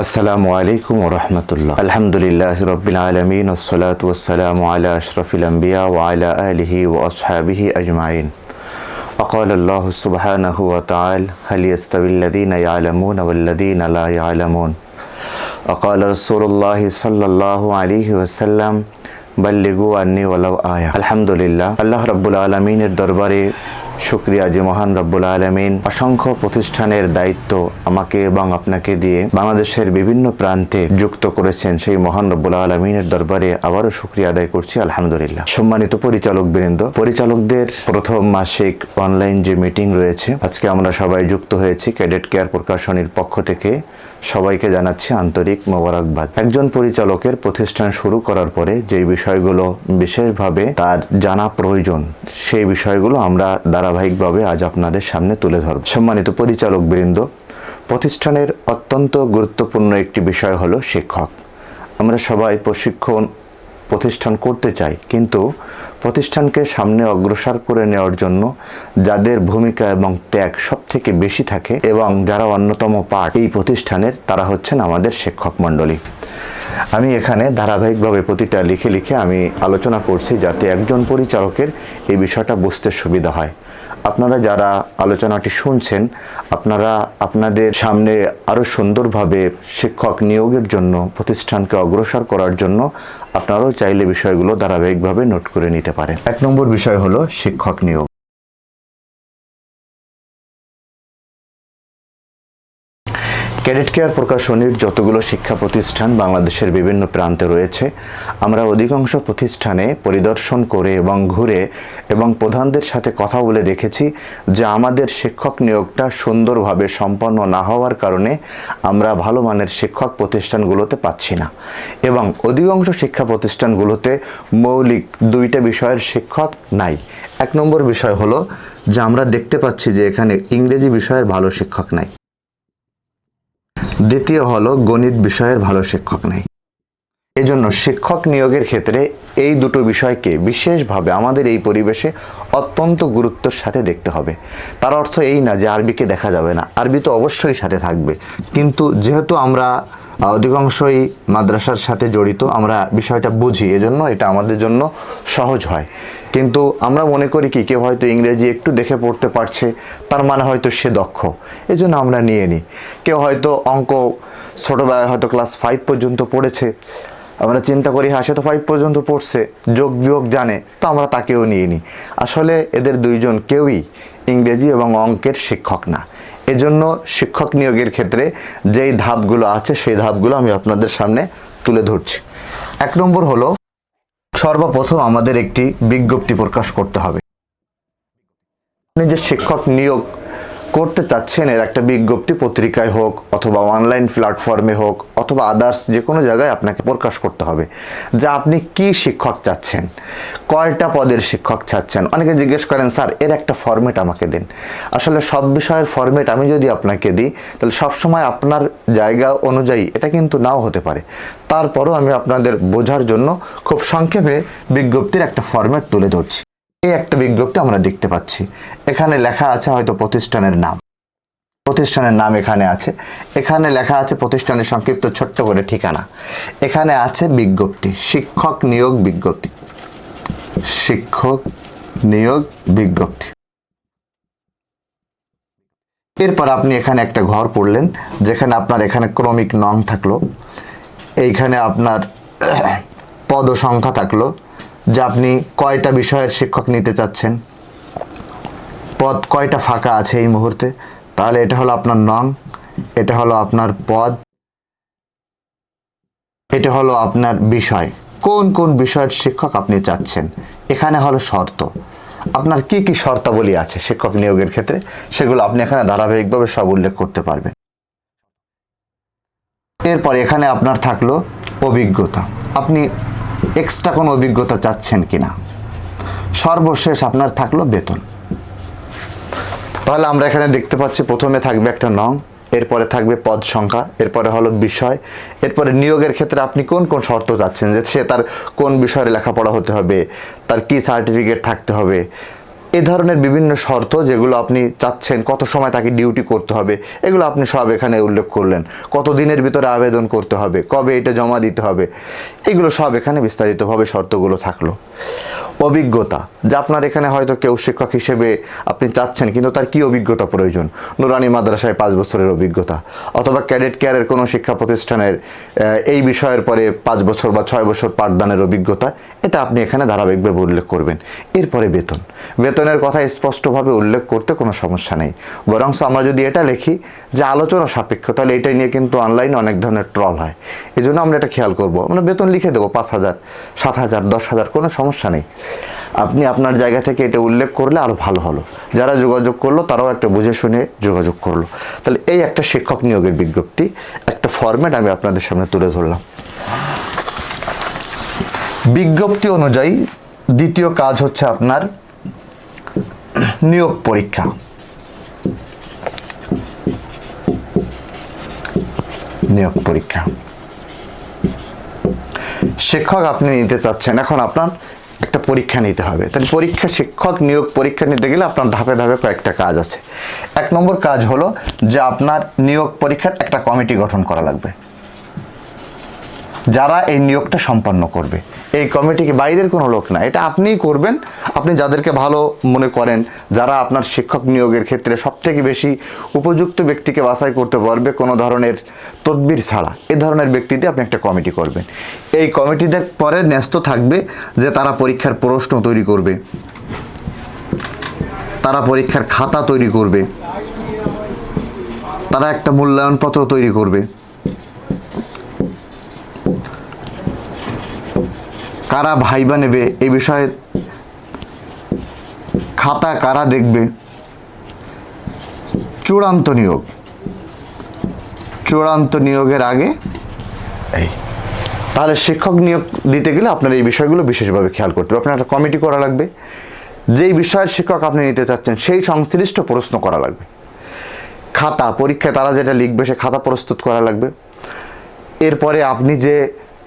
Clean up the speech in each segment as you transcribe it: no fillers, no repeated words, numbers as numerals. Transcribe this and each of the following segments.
আসসালামু আলাইকুম ওয়া রাহমাতুল্লাহ। আলহামদুলিল্লাহি রাব্বিল আলামিন ওয়াসসালাতু ওয়াসসালামু আলা আশরাফিল আমবিয়া ওয়া আলা আলিহি ওয়া আসহাবিহি আজমাইন। وقال الله سبحانه وتعالى هل يستوي الذين يعلمون والذين لا يعلمون وقال رسول الله صلى الله عليه وسلم بلغوا عني ولو آية। আলহামদুলিল্লাহ, আল্লাহ রাব্বুল আলামিনের দরবারে শুকরিয়া যে মহান রব্বুল আলামিন অসংখ্য প্রতিষ্ঠানের দায়িত্ব আমাকে এবং আপনাকে দিয়ে বাংলাদেশের বিভিন্ন প্রান্তে যুক্ত করেছেন, সেই মহান রব্বুল আলামিনের দরবারে আবারও শুকরিয়া আদায় করছি আলহামদুলিল্লাহ। সম্মানিত পরিচালকবৃন্দ, পরিচালকদের প্রথম মাসিক অনলাইন যে মিটিং রয়েছে, আজকে আমরা সবাই যুক্ত হয়েছি ক্যাডেট কেয়ার প্রকাশনীর পক্ষ থেকে। সবাইকে জানাচ্ছি আন্তরিক মোবারকবাদ। একজন পরিচালকের প্রতিষ্ঠান শুরু করার পরে যে বিষয়গুলো বিশেষভাবে তার জানা প্রয়োজন, সেই বিষয়গুলো আমরা ধারাবাহিকভাবে আজ আপনাদের সামনে তুলে ধরব। সম্মানিত পরিচালকবৃন্দ, প্রতিষ্ঠানের অত্যন্ত গুরুত্বপূর্ণ একটি বিষয় হলো শিক্ষক। আমরা সবাই প্রশিক্ষণ প্রতিষ্ঠান করতে চাই, কিন্তু প্রতিষ্ঠানকে সামনে অগ্রসর করে নেওয়ার জন্য যাদের ভূমিকা এবং ত্যাগ সব থেকে বেশি থাকে এবং যারা অন্যতম পার্ট এই প্রতিষ্ঠানের, তারা হচ্ছেন আমাদের শিক্ষক মণ্ডলী। আমি এখানে ধারাবাহিকভাবে প্রতিটা লিখে লিখে আমি আলোচনা করছি, যাতে একজন পরিচালকের এই বিষয়টা বুঝতে সুবিধা হয়। আপনারা যারা আলোচনাটি শুনছেন, আপনারা আপনাদের সামনে আরও সুন্দরভাবে শিক্ষক নিয়োগের জন্য, প্রতিষ্ঠানকে অগ্রসর করার জন্য আপনারাও চাইলে বিষয়গুলো ধারাবাহিকভাবে নোট করে নিতে পারেন। 1 নম্বর বিষয় হলো শিক্ষক নিয়োগ। ক্যাডেট কেয়ার প্রকাশনীর যতগুলো শিক্ষা প্রতিষ্ঠান বাংলাদেশের বিভিন্ন প্রান্তে রয়েছে, আমরা অধিকাংশ প্রতিষ্ঠানে পরিদর্শন করে এবং ঘুরে এবং প্রধানদের সাথে কথা বলে দেখেছি যে আমাদের শিক্ষক নিয়োগটা সুন্দরভাবে সম্পন্ন না হওয়ার কারণে আমরা ভালো মানের শিক্ষক প্রতিষ্ঠানগুলোতে পাচ্ছি না, এবং অধিকাংশ শিক্ষা প্রতিষ্ঠানগুলোতে মৌলিক 2টা বিষয়ের শিক্ষক নাই। 1 নম্বর বিষয় হলো যে আমরা দেখতে পাচ্ছি যে এখানে ইংরেজি বিষয়ের ভালো শিক্ষক নাই। দ্বিতীয় হলো গণিত বিষয়ের ভালো শিক্ষক নেই। এজন্য শিক্ষক নিয়োগের ক্ষেত্রে এই দুটো বিষয়কে বিশেষভাবে আমাদের এই পরিবেশে অত্যন্ত গুরুত্বের সাথে দেখতে হবে। তার অর্থ এই না যে আরবিকে দেখা যাবে না, আরবি তো অবশ্যই সাথে থাকবে, কিন্তু যেহেতু আমরা অধিকাংশই মাদ্রাসার সাথে জড়িত, আমরা বিষয়টা বুঝি, এজন্য এটা আমাদের জন্য সহজ হয়। কিন্তু আমরা মনে করি কি, কেউ হয়তো ইংরেজি একটু দেখে পড়তে পারছে, তার মানে হয়তো সে দক্ষ, এজন্য আমরা নিয়ে নিই। কেউ হয়তো অঙ্ক ছোটোবেলায় হয়তো ক্লাস 5 পর্যন্ত পড়েছে, আমরা চিন্তা করি হ্যাঁ সে তো 5 পর্যন্ত পড়ছে, যোগ বিয়োগ জানে, তো আমরা তাকেও নিয়ে নিই। আসলে এদের দুইজন কেউই ইংরেজি এবং অঙ্কের শিক্ষক না। এজন্য শিক্ষক নিয়োগের ক্ষেত্রে যেই ধাপগুলো আছে, সেই ধাপগুলো আমি আপনাদের সামনে তুলে ধরছি। 1 নম্বর হলো, সর্বপ্রথম আমাদের একটি বিজ্ঞপ্তি প্রকাশ করতে হবে। আপনি যে শিক্ষক নিয়োগ করতে চাচ্ছেন, এর একটা বিজ্ঞপ্তি পত্রিকায় হোক অথবা অনলাইন প্ল্যাটফর্মে হোক অথবা আদার্স যে কোনো জায়গায় আপনাকে প্রকাশ করতে হবে যে আপনি কি শিক্ষক চাচ্ছেন, কয়টা পদের শিক্ষক চাচ্ছেন। অনেকে জিজ্ঞেস করেন, স্যার এর একটা ফরম্যাট আমাকে দিন। আসলে সব বিষয়ের ফরম্যাট আমি যদি আপনাকে দিই, তাহলে সবসময় আপনার জায়গা অনুযায়ী এটা কিন্তু নাও হতে পারে। তারপরও আমি আপনাদের বোঝার জন্য খুব সংক্ষেপে বিজ্ঞপ্তির একটা ফরম্যাট তুলে ধরছি। এই একটা বিজ্ঞপ্তি আমরা দেখতে পাচ্ছি, এখানে লেখা আছে হয়তো প্রতিষ্ঠানের নাম, এখানে আছে, এখানে লেখা আছে প্রতিষ্ঠানের সংক্ষিপ্ত ছোট্ট করে ঠিকানা, এখানে আছে বিজ্ঞপ্তি, শিক্ষক নিয়োগ বিজ্ঞপ্তি, শিক্ষক নিয়োগ বিজ্ঞপ্তি। এরপর আপনি এখানে একটা ঘর পড়লেন, যেখানে আপনার এখানে ক্রমিক নং থাকলো, এইখানে আপনার পদ সংখ্যা থাকলো, যে আপনি কয়টা বিষয়ের শিক্ষক নিতে চাচ্ছেন, পদ কয়টা ফাঁকা আছে এই মুহূর্তে, তাহলে এটা হলো আপনার নং, এটা হলো আপনার পদ, এটা হলো আপনার বিষয়, কোন কোন বিষয়ের শিক্ষক আপনি চাচ্ছেন। এখানে হলো শর্ত, আপনার কি কি শর্তাবলী আছে শিক্ষক নিয়োগের ক্ষেত্রে, সেগুলো আপনি এখানে ধারাবাহিকভাবে সব উল্লেখ করতে পারবেন। এরপর এখানে আপনার থাকলো অভিজ্ঞতা, আপনি এক্সট্রা কোনো অভিজ্ঞতা চাচ্ছেন কিনা। সর্বশেষ আপনার থাকলো বেতন। তাহলে আমরা এখানে দেখতে পাচ্ছি প্রথমে থাকবে একটা নং, এরপরে থাকবে পদ সংখ্যা, এরপরে হলো বিষয়, এরপরে নিয়োগের ক্ষেত্রে আপনি কোন কোন শর্ত চাচ্ছেন, যে সে তার কোন বিষয়ে লেখাপড়া হতে হবে, তার কি সার্টিফিকেট থাকতে হবে, এ ধরনের বিভিন্ন শর্ত যেগুলো আপনি চাচ্ছেন, কত সময় তাকে ডিউটি করতে হবে, এগুলো আপনি সব এখানে উল্লেখ করলেন। কত দিনের ভিতরে আবেদন করতে হবে, কবে এটা জমা দিতে হবে, এগুলো সব এখানে বিস্তারিতভাবে শর্তগুলো থাকলো। অভিজ্ঞতা, যে আপনার এখানে হয়তো কেউ শিক্ষক হিসেবে আপনি চাচ্ছেন, কিন্তু তার কি অভিজ্ঞতা প্রয়োজন? নুরানি মাদ্রাসায় 5 বছরের অভিজ্ঞতা, অথবা ক্যাডেট কেয়ারের কোনো শিক্ষা প্রতিষ্ঠানের এই বিষয়ের পরে 5 বছর বা 6 বছর পাঠদানের অভিজ্ঞতা, এটা আপনি এখানে ধারাবাহিকভাবে উল্লেখ করবেন। এরপরে বেতনের কথা স্পষ্টভাবে উল্লেখ করতে কোনো সমস্যা নেই, বরং আমরা যদি এটা লিখি যে আলোচনা সাপেক্ষ, তাহলে এটা নিয়ে কিন্তু অনলাইনে অনেক ধরনের ট্রল হয়। এই জন্য আমরা এটা খেয়াল করবো, আমরা বেতন লিখে দেবো 5,000, 7,000, 10,000, কোনো সমস্যা নেই। আপনি আপনার জায়গা থেকে এটা উল্লেখ করলে আরও ভালো হলো। যারা যোগাযোগ করলো তারাও একটা বুঝে শুনে যোগাযোগ করলো। তাহলে এই একটা শিক্ষক নিয়োগের বিজ্ঞপ্তি, একটা ফরম্যাট আমি আপনাদের সামনে তুলে ধরলাম। বিজ্ঞপ্তি অনুযায়ী দ্বিতীয় কাজ হচ্ছে আপনার নিয়োগ পরীক্ষা। নিয়োগ পরীক্ষা শিক্ষক আপনি নিতে চাচ্ছেন, এখন আপনার একটা পরীক্ষা নিতে হবে। তাহলে পরীক্ষা, শিক্ষক নিয়োগ পরীক্ষা নিতে গেলে আপনার ধাপে ধাপে কয়েকটা কাজ আছে। 1 নম্বর কাজ হলো যে আপনার নিয়োগ পরীক্ষার একটা কমিটি গঠন করা লাগবে, যারা এই নিয়োগটা সম্পন্ন করবে। এই কমিটিকে বাইরের কোনো লোক না, এটা আপনিই করবেন। আপনি যাদেরকে ভালো মনে করেন, যারা আপনার শিক্ষক নিয়োগের ক্ষেত্রে সবথেকে বেশি উপযুক্ত ব্যক্তিকে বাছাই করতে পারবে কোনো ধরনের তদবির ছাড়া, এ ধরনের ব্যক্তিতে আপনি একটা কমিটি করবেন। এই কমিটিতে পরে ন্যস্ত থাকবে যে তারা পরীক্ষার প্রশ্ন তৈরি করবে, তারা পরীক্ষার খাতা তৈরি করবে, তারা একটা মূল্যায়নপত্র তৈরি করবে, কারা ভাইবা নেবে এই বিষয়ে খাতা কারা দেখবে, চূড়ান্ত নিয়োগের আগে তাহলে শিক্ষক নিয়োগ দিতে গেলে আপনার এই বিষয়গুলো বিশেষভাবে খেয়াল করতে হবে। আপনার একটা কমিটি করা লাগবে, যেই বিষয়ের শিক্ষক আপনি নিতে চাচ্ছেন সেই সংশ্লিষ্ট প্রশ্ন করা লাগবে, খাতা পরীক্ষায় তারা যেটা লিখবে সে খাতা প্রস্তুত করা লাগবে। এরপরে আপনি যে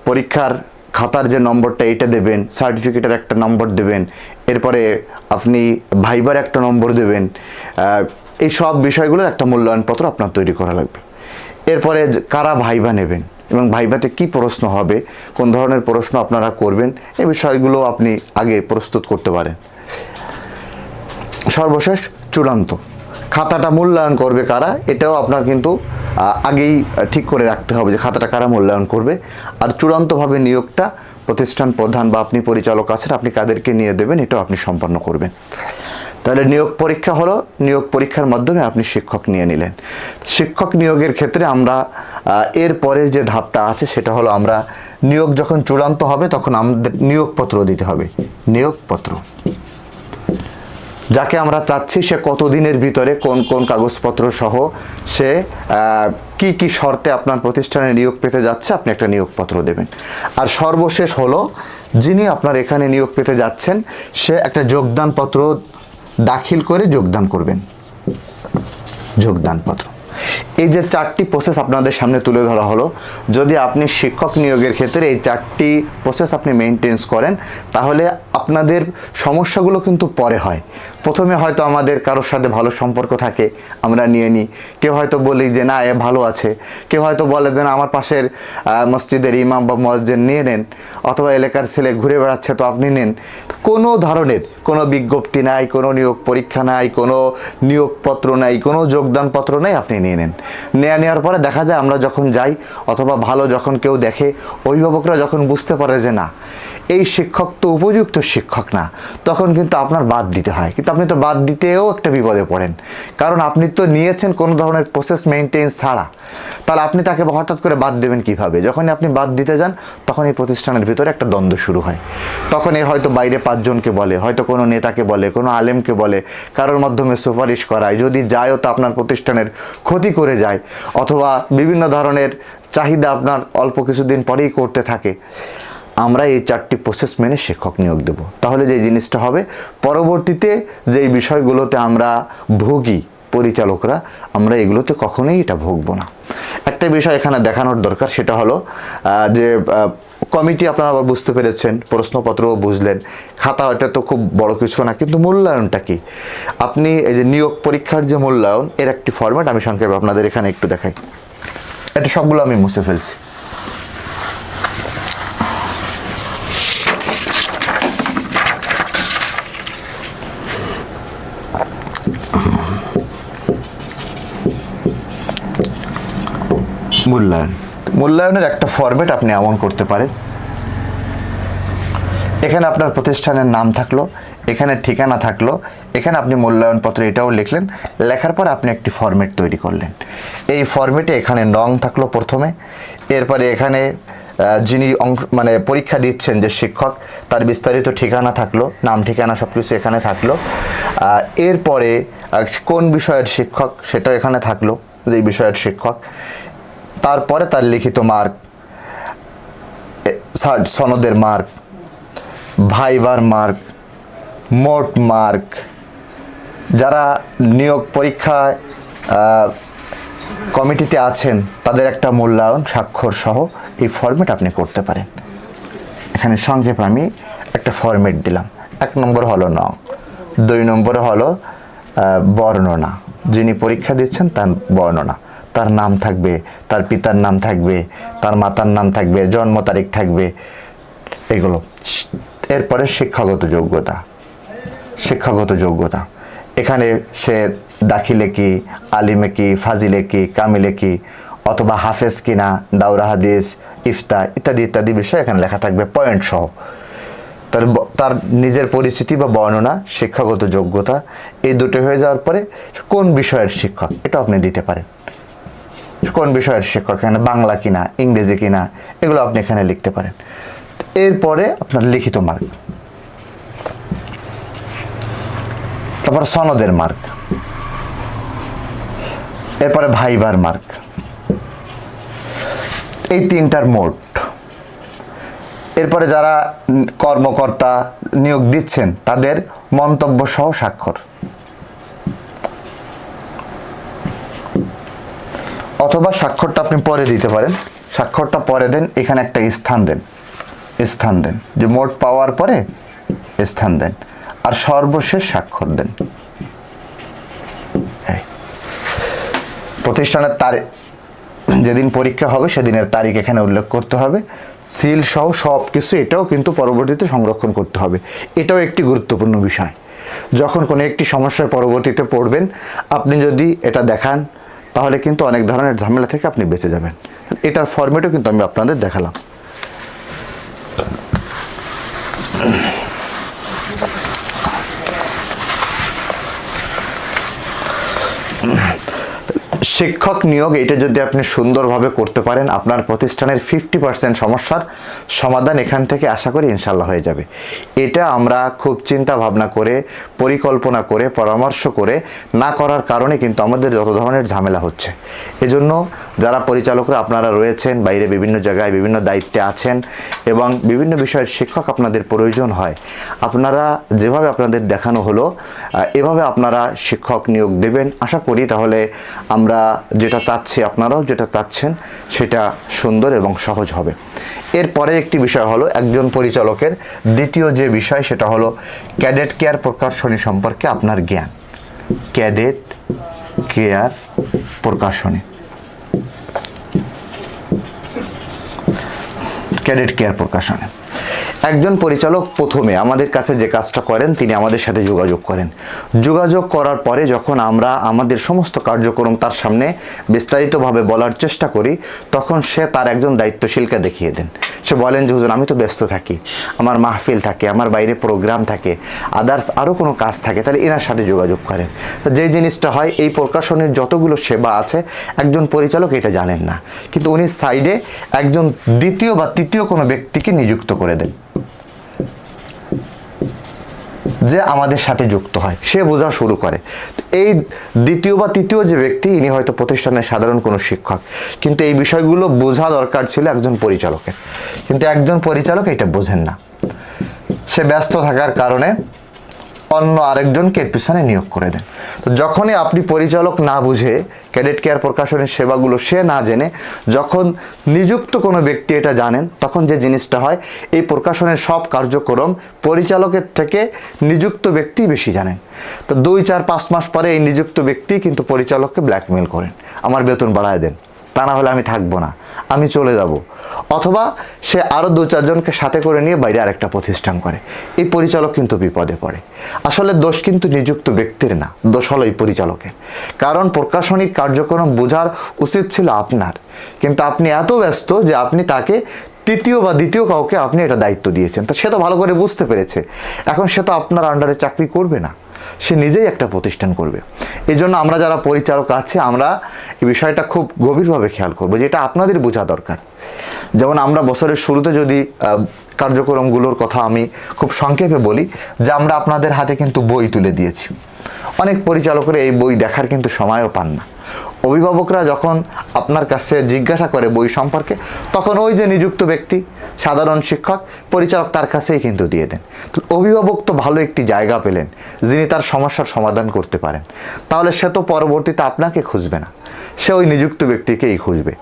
পরীক্ষার খাতার যে নম্বরটা এটা দেবেন, সার্টিফিকেটের একটা নম্বর দেবেন, এরপরে আপনি ভাইবার একটা নম্বর দেবেন। এই সব বিষয়গুলোর একটা মূল্যায়নপত্র আপনার তৈরি করা লাগবে। এরপরে কারা ভাইবা নেবেন এবং ভাইবাতে কি প্রশ্ন হবে, কোন ধরনের প্রশ্ন আপনারা করবেন, এই বিষয়গুলো আপনি আগে প্রস্তুত করতে পারেন। সর্বশেষ চূড়ান্ত খাতাটা মূল্যায়ন করবে কারা, এটাও আপনার কিন্তু আগেই ঠিক করে রাখতে হবে যে খাতাটা কারা মূল্যায়ন করবে। আর চূড়ান্তভাবে নিয়োগটা প্রতিষ্ঠান প্রধান বা আপনি পরিচালক আছেন, আপনি কাদেরকে নিয়ে দেবেন এটাও আপনি সম্পন্ন করবেন। তাহলে নিয়োগ পরীক্ষা হলো, নিয়োগ পরীক্ষার মাধ্যমে আপনি শিক্ষক নিয়ে নিলেন। শিক্ষক নিয়োগের ক্ষেত্রে আমরা এর পরের যে ধাপটা আছে সেটা হলো আমরা নিয়োগ যখন চূড়ান্ত হবে তখন আমাদের নিয়োগপত্র দিতে হবে। নিয়োগপত্র যাকে আমরা চাচ্ছি সে কতদিনের ভিতরে কোন কোন কাগজপত্র সহ সে কি কি শর্তে আপনার প্রতিষ্ঠানে নিয়োগ পেতে যাচ্ছে আপনি একটা নিয়োগপত্র দেবেন। আর সর্বশেষ হলো যিনি আপনার এখানে নিয়োগ পেতে যাচ্ছেন সে একটা যোগদানপত্র দাখিল করে যোগদান করবেন। যোগদানপত্র, এই যে 4টি প্রসেস আপনাদের সামনে তুলে ধরা হলো, যদি আপনি শিক্ষক নিয়োগের ক্ষেত্রে এই 4টি প্রসেস আপনি মেনটেন্স করেন তাহলে আপনাদের সমস্যাগুলো কিন্তু পরে হয়। প্রথমে হয়তো আমাদের কারোর সাথে ভালো সম্পর্ক থাকে, আমরা নিয়ে নিই। কেউ হয়তো বলি যে না এ ভালো আছে, কেউ হয়তো বলে যে না আমার পাশের মসজিদের ইমাম বা মুয়াজ্জিন নিয়ে নেন, অথবা এলাকার ছেলে ঘুরে বেড়াচ্ছে তো আপনি নেন। কোনো ধরনের কোনো বিজ্ঞপ্তি নাই, কোনো নিয়োগ পরীক্ষা নাই, কোনো নিয়োগপত্র নাই, কোনো যোগদানপত্র নাই, আপনি নিয়ে নেন। নেওয়ার পরে দেখা যায় আমরা যখন যাই অথবা ভালো যখন কেউ দেখে, অভিভাবকরা যখন বুঝতে পারে যে না এই শিক্ষক তো উপযুক্ত শিক্ষক না, তখন কিন্তু আপনার বাদ দিতে হয়। কিন্তু আপনি তো বাদ দিতেও একটা বিপদে পড়েন, কারণ আপনি তো নিয়েছেন কোনো ধরনের প্রসেস মেনটেন ছাড়া। তাহলে আপনি তাকে হঠাৎ করে বাদ দেবেন কিভাবে? যখনই আপনি বাদ দিতে যান তখন এই প্রতিষ্ঠানের ভিতরে একটা দ্বন্দ্ব শুরু হয়। তখন হয়তো বাইরে 5 জনকে বলে, হয়তো কোনো নেতাকে বলে, কোনো আলেমকে বলে, কারোর মাধ্যমে সুপারিশ করায়। যদি যায়ও তো আপনার প্রতিষ্ঠানের ক্ষতি করে যায়, অথবা বিভিন্ন ধরনের চাহিদা আপনার অল্প কিছুদিন পরেই করতে থাকে। আমরা এই 4টি প্রসেস মেনে শিক্ষক নিয়োগ দেব, তাহলে যে জিনিসটা হবে পরবর্তীতে যেই বিষয়গুলোতে আমরা ভোগী পরিচালকরা, আমরা এগুলোতে কখনোই এটা ভুগব না। একটা বিষয় এখানে দেখানোর দরকার, সেটা হলো যে কমিটি আপনারা আবার বুঝতে পেরেছেন, প্রশ্নপত্রও বুঝলেন, খাতা এটা তো খুব বড় কিছু না, কিন্তু মূল্যায়নটা কি? আপনি এই যে নিয়োগ পরীক্ষার যে মূল্যায়ন, এর একটি ফরম্যাট আমি সংক্ষেপে আপনাদের এখানে একটু দেখাই। এটা সবগুলো আমি মুছে ফেলছি। মূল্যায়নের একটা ফরম্যাট আপনি এমন করতে পারেন, এখানে আপনার প্রতিষ্ঠানের নাম থাকলো, এখানে ঠিকানা থাকলো, এখানে আপনি মূল্যায়নপত্র এটাও লিখলেন, লেখার পর আপনি একটি ফরম্যাট তৈরি করলেন। এই ফরম্যাটে এখানে নং থাকলো প্রথমে, এরপরে এখানে যিনি মানে পরীক্ষা দিচ্ছেন যে শিক্ষক, তার বিস্তারিত ঠিকানা থাকলো, নাম ঠিকানা সব কিছু এখানে থাকলো। এরপরে কোন বিষয়ের শিক্ষক সেটা এখানে থাকলো, যে বিষয়ের শিক্ষক। তারপরে তার লিখিত মার্ক, সনদের মার্ক, ভাইবার মার্ক, মোট মার্ক। যারা নিয়োগ পরীক্ষায় কমিটিতে আছেন তাদের একটা মূল্যায়ন স্বাক্ষর সহ এই ফরম্যাট আপনি করতে পারেন। এখানে সংক্ষেপে আমি একটা ফরম্যাট দিলাম। 1 নম্বর হলো নং, 2 নম্বরে হলো বর্ণনা, যিনি পরীক্ষা দিচ্ছেন তার বর্ণনা, তার নাম থাকবে, তার পিতার নাম থাকবে, তার মাতার নাম থাকবে, জন্ম তারিখ থাকবে, এগুলো। এরপরে শিক্ষাগত যোগ্যতা, এখানে সে দাখিলে কি, আলিমে কি, ফাজিলে কি, কামিলে কি, অথবা হাফেজ কিনা, দাওরা হাদিস, ইফতা ইত্যাদি ইত্যাদি বিষয় এখানে লেখা থাকবে পয়েন্ট সহ। তার নিজের পরিচিতি বা বর্ণনা, শিক্ষাগত যোগ্যতা, এই দুটো হয়ে যাওয়ার পরে কোন বিষয়ের শিক্ষক এটা আপনি দিতে পারেন। কোন বিষয়ের শিক্ষক, এখানে বাংলা কিনা, ইংরেজি কিনা, এগুলো আপনি এখানে লিখতে পারেন। এরপরে আপনার লিখিত মার্ক, তারপর সনদের মার্ক, এরপরে ভাইবার মার্ক, এই 3টার মোট। এরপরে যারা কর্মকর্তা নিয়োগ দিচ্ছেন তাদের মন্তব্য সহ স্বাক্ষর, অথবা স্বাক্ষরটা আপনি পরে দিতে পারেন। স্বাক্ষরটা পরে দেন, এখানে একটা স্থান দেন, যে মোট পাওয়ার পরে স্থান দেন, আর সর্বশেষ স্বাক্ষর দেন। প্রতিষ্ঠানের তারিখ, যেদিন পরীক্ষা হবে সেদিনের তারিখ এখানে উল্লেখ করতে হবে, সিল সহ সব কিছু। এটাও কিন্তু পরবর্তীতে সংরক্ষণ করতে হবে। এটাও একটি গুরুত্বপূর্ণ বিষয়। যখন কোনো একটি সমস্যার পরবর্তীতে পড়বেন, আপনি যদি এটা দেখান তাহলে কিন্তু অনেক ধরনের ঝামেলা থেকে আপনি বেঁচে যাবেন। এটার ফরম্যাটও কিন্তু আমি আপনাদের দেখালাম। শিক্ষক নিয়োগ, এটা যদি আপনি সুন্দরভাবে করতে পারেন, আপনার প্রতিষ্ঠানের 50% সমস্যার সমাধান এখান থেকে আশা করি ইনশাল্লাহ হয়ে যাবে। এটা আমরা খুব চিন্তা ভাবনা করে, পরিকল্পনা করে, পরামর্শ করে না করার কারণে কিন্তু আমাদের যত ধরনের ঝামেলা হচ্ছে। এজন্য যারা পরিচালকরা আপনারা রয়েছেন, বাইরে বিভিন্ন জায়গায় বিভিন্ন দায়িত্বে আছেন এবং বিভিন্ন বিষয়ের শিক্ষক আপনাদের প্রয়োজন হয়, আপনারা যেভাবে আপনাদের দেখানো হলো এভাবে আপনারা শিক্ষক নিয়োগ দেবেন আশা করি। তাহলে আমরা যেটা চাচ্ছি, আপনারাও যেটা চাচ্ছেন, সেটা সুন্দর এবং সহজ হবে। এরপরে একটি বিষয় হলো একজন পরিচালকের দ্বিতীয় যে বিষয়, সেটা হলো ক্যাডেট কেয়ার প্রকাশনী সম্পর্কে আপনার জ্ঞান। ক্যাডেট কেয়ার প্রকাশনী, একজন পরিচালক প্রথমে আমাদের কাছে যে কাজটা করেন, তিনি আমাদের সাথে যোগাযোগ করার পরে যখন আমরা আমাদের সমস্ত কার্যক্রম তার সামনে বিস্তারিতভাবে বলার চেষ্টা করি, তখন সে তার একজন দায়িত্বশীলকে দেখিয়ে দেন। সে বলেন যে হুজুর, আমি তো ব্যস্ত থাকি, আমার মাহফিল থাকে, আমার বাইরে প্রোগ্রাম থাকে, আদার্স আরও কোনো কাজ থাকে, তাহলে এনার সাথে যোগাযোগ করেন। তো যেই জিনিসটা হয়, এই প্রকাশনের যতগুলো সেবা আছে একজন পরিচালক এটা জানেন না, কিন্তু উনি সাইডে একজন দ্বিতীয় বা তৃতীয় কোনো ব্যক্তিকে নিযুক্ত করে দেন, যে আমাদের সাথে যুক্ত হয়, সে বোঝা শুরু করে। এই দ্বিতীয় বা তৃতীয় যে ব্যক্তি, ইনি হয়তো প্রতিষ্ঠানের সাধারণ কোনো শিক্ষক, কিন্তু এই বিষয়গুলো বোঝা দরকার ছিল একজন পরিচালকের, কিন্তু একজন পরিচালক এটা বোঝেন না। সে ব্যস্ত থাকার কারণে অন্য আরেকজনকে এর পিছনে নিয়োগ করে দেন। তো যখনই আপনি পরিচালক না বুঝে ক্যাডেট কেয়ার প্রকাশনের সেবাগুলো সে না জেনে যখন নিযুক্ত কোনো ব্যক্তি এটা জানেন, তখন যে জিনিসটা হয়, এই প্রকাশনের সব কার্যক্রম পরিচালকের থেকে নিযুক্ত ব্যক্তি বেশি জানেন। তো 2-4-5 মাস পরে এই নিযুক্ত ব্যক্তি কিন্তু পরিচালককে ব্ল্যাকমেল করেন, আমার বেতন বাড়ায় দেন, তা না হলে আমি থাকবো না, আমি চলে যাব। অথবা সে আরও 2-4 জনকে সাথে করে নিয়ে বাইরে আরেকটা প্রতিষ্ঠান করে। এই পরিচালক কিন্তু বিপদে পড়ে। আসলে দোষ কিন্তু নিযুক্ত ব্যক্তির না, দোষ হলো এই পরিচালকের। কারণ প্রকাশনিক কার্যক্রম বোঝার উচিত ছিল আপনার, কিন্তু আপনি এত ব্যস্ত যে আপনি তাকে তৃতীয় বা দ্বিতীয় কাউকে আপনি এটা দায়িত্ব দিয়েছেন। তা সে তো ভালো করে বুঝতে পেরেছে, এখন সে তো আপনার আন্ডারে চাকরি করবে না, সে নিজেই একটা প্রতিষ্ঠান করবে। এই জন্য আমরা যারা পরিচালক আছে, আমরা এই বিষয়টা খুব গভীরভাবে খেয়াল করবো, যেটা আপনাদের বোঝা দরকার। যেমন আমরা বছরের শুরুতে যদি কার্যক্রমগুলোর কথা আমি খুব সংক্ষেপে বলি, যে আমরা আপনাদের হাতে কিন্তু বই তুলে দিয়েছি। অনেক পরিচালকরা এই বই দেখার কিন্তু সময়ও পান না। অভিভাবকরা যখন আপনার কাছে জিজ্ঞাসা করে বই সম্পর্কে, তখন ওই যে নিযুক্ত ব্যক্তি, সাধারণ শিক্ষক, পরিচালক তার কাছেই কিন্তু দিয়ে দেন। তো অভিভাবক তো ভালো একটি জায়গা পেলেন যিনি তার সমস্যার সমাধান করতে পারেন, তাহলে সে তো পরবর্তীতে আপনাকে খুঁজবে না, সে ওই নিযুক্ত ব্যক্তিকেই খুঁজবে।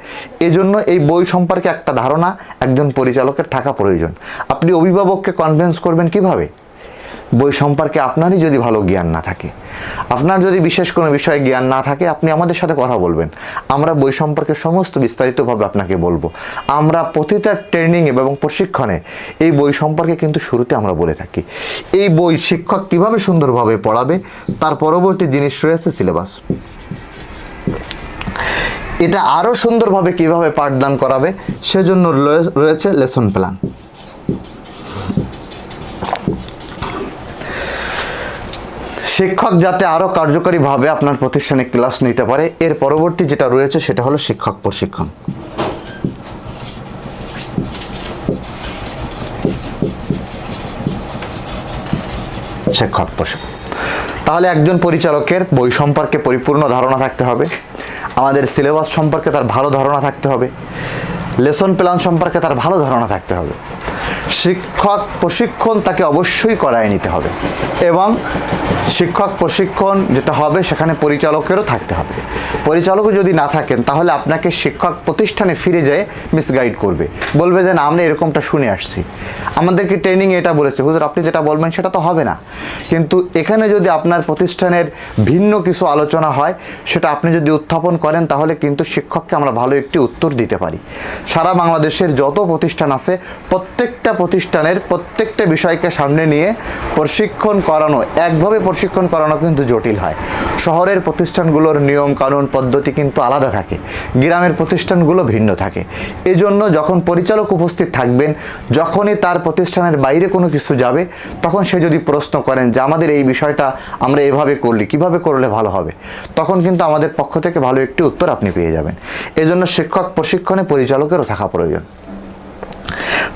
এজন্য এই বই সম্পর্কে একটা ধারণা একজন পরিচালকের থাকা প্রয়োজন। আপনি অভিভাবককে কনভিন্স করবেন কিভাবে? বই সম্পর্কে আপনারই যদি ভালো জ্ঞান না থাকে, আপনার যদি বিশেষ কোনো বিষয়ে জ্ঞান না থাকে, আপনি আমাদের সাথে কথা বলবেন, আমরা বই সম্পর্কে সমস্ত বিস্তারিতভাবে আপনাকে বলবো। আমরা প্রতিটা ট্রেনিং এবং প্রশিক্ষণে এই বই সম্পর্কে কিন্তু শুরুতে আমরা বলে থাকি। এই বই শিক্ষক কিভাবে সুন্দরভাবে পড়াবে, তার পরবর্তী জিনিস রয়েছে সিলেবাস। এটা আরও সুন্দরভাবে কিভাবে পাঠদান করাবে, সেজন্য রয়েছে লেসন প্ল্যান। শিক্ষক যাতে আরও কার্যকরীভাবে আপনার প্রতিষ্ঠানে ক্লাস নিতে পারে, এর পরবর্তী যেটা রয়েছে সেটা হলো শিক্ষক প্রশিক্ষণ। শিক্ষক প্রশিক্ষণ, তাহলে একজন পরিচালকের বই সম্পর্কে পরিপূর্ণ ধারণা থাকতে হবে, আমাদের সিলেবাস সম্পর্কে তার ভালো ধারণা থাকতে হবে, লেসন প্ল্যান সম্পর্কে তার ভালো ধারণা থাকতে হবে, শিক্ষক প্রশিক্ষণ তাকে অবশ্যই করায় নিতে হবে, এবং শিক্ষক প্রশিক্ষণ যেটা হবে সেখানে পরিচালকেরও থাকতে হবে। পরিচালকও যদি না থাকেন, তাহলে আপনাকে শিক্ষক প্রতিষ্ঠানে ফিরে যেয়ে মিসগাইড করবে, বলবে যে না, আমরা এরকমটা শুনে আসছি, আমাদেরকে ট্রেনিংয়ে এটা বলেছে, হুজুর আপনি যেটা বলবেন সেটা তো হবে না। কিন্তু এখানে যদি আপনার প্রতিষ্ঠানের ভিন্ন কিছু আলোচনা হয়, সেটা আপনি যদি উত্থাপন করেন, তাহলে কিন্তু শিক্ষককে আমরা ভালো একটি উত্তর দিতে পারি। সারা বাংলাদেশের যত প্রতিষ্ঠান আছে, প্রত্যেকটা প্রতিষ্ঠানের প্রত্যেকটা বিষয়কে সামনে নিয়ে প্রশিক্ষণ করানো, একভাবে প্রশিক্ষণ করানো কিন্তু জটিল হয়। শহরের প্রতিষ্ঠানগুলোর নিয়ম কানুন পদ্ধতি কিন্তু আলাদা থাকে, গ্রামের প্রতিষ্ঠানগুলো ভিন্ন থাকে। এজন্য যখন পরিচালক উপস্থিত থাকবেন, যখনই তার প্রতিষ্ঠানের বাইরে কোনো কিছু যাবে, তখন সে যদি প্রশ্ন করেন যে আমাদের এই বিষয়টা আমরা এভাবে করলি, কিভাবে করলে ভালো হবে, তখন কিন্তু আমাদের পক্ষ থেকে ভালো একটি উত্তর আপনি পেয়ে যাবেন। এজন্য শিক্ষক প্রশিক্ষণে পরিচালকেরও থাকা প্রয়োজন।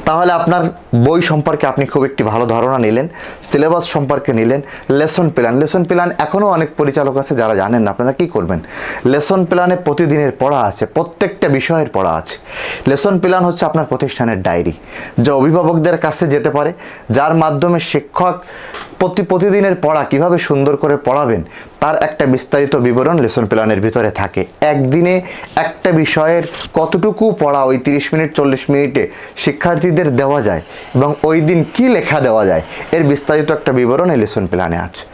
তাহলে আপনার বই সম্পর্কে আপনি খুব একটি ভালো ধারণা নিলেন, সিলেবাস সম্পর্কে নিলেন, লেসন প্ল্যান এখনও অনেক পরিচালক আছে যারা জানেন না। আপনারা কী করবেন, লেসন প্ল্যানে প্রতিদিনের পড়া আছে, প্রত্যেকটা বিষয়ের পড়া আছে। লেসন প্ল্যান হচ্ছে আপনার প্রতিষ্ঠানের ডায়েরি, যা অভিভাবকদের কাছে যেতে পারে, যার মাধ্যমে শিক্ষক প্রতিদিনের পড়া কিভাবে সুন্দর করে পড়াবেন তার একটা বিস্তারিত বিবরণ লেসন প্ল্যানের ভিতরে থাকে। একদিনে একটা বিষয়ের কতটুকু পড়া ওই 30 মিনিট 40 মিনিটে শিক্ষার্থীদের দেওয়া যায় এবং ওই দিন কী লেখা দেওয়া যায়, এর বিস্তারিত একটা বিবরণ এই লেসন প্ল্যানে আছে।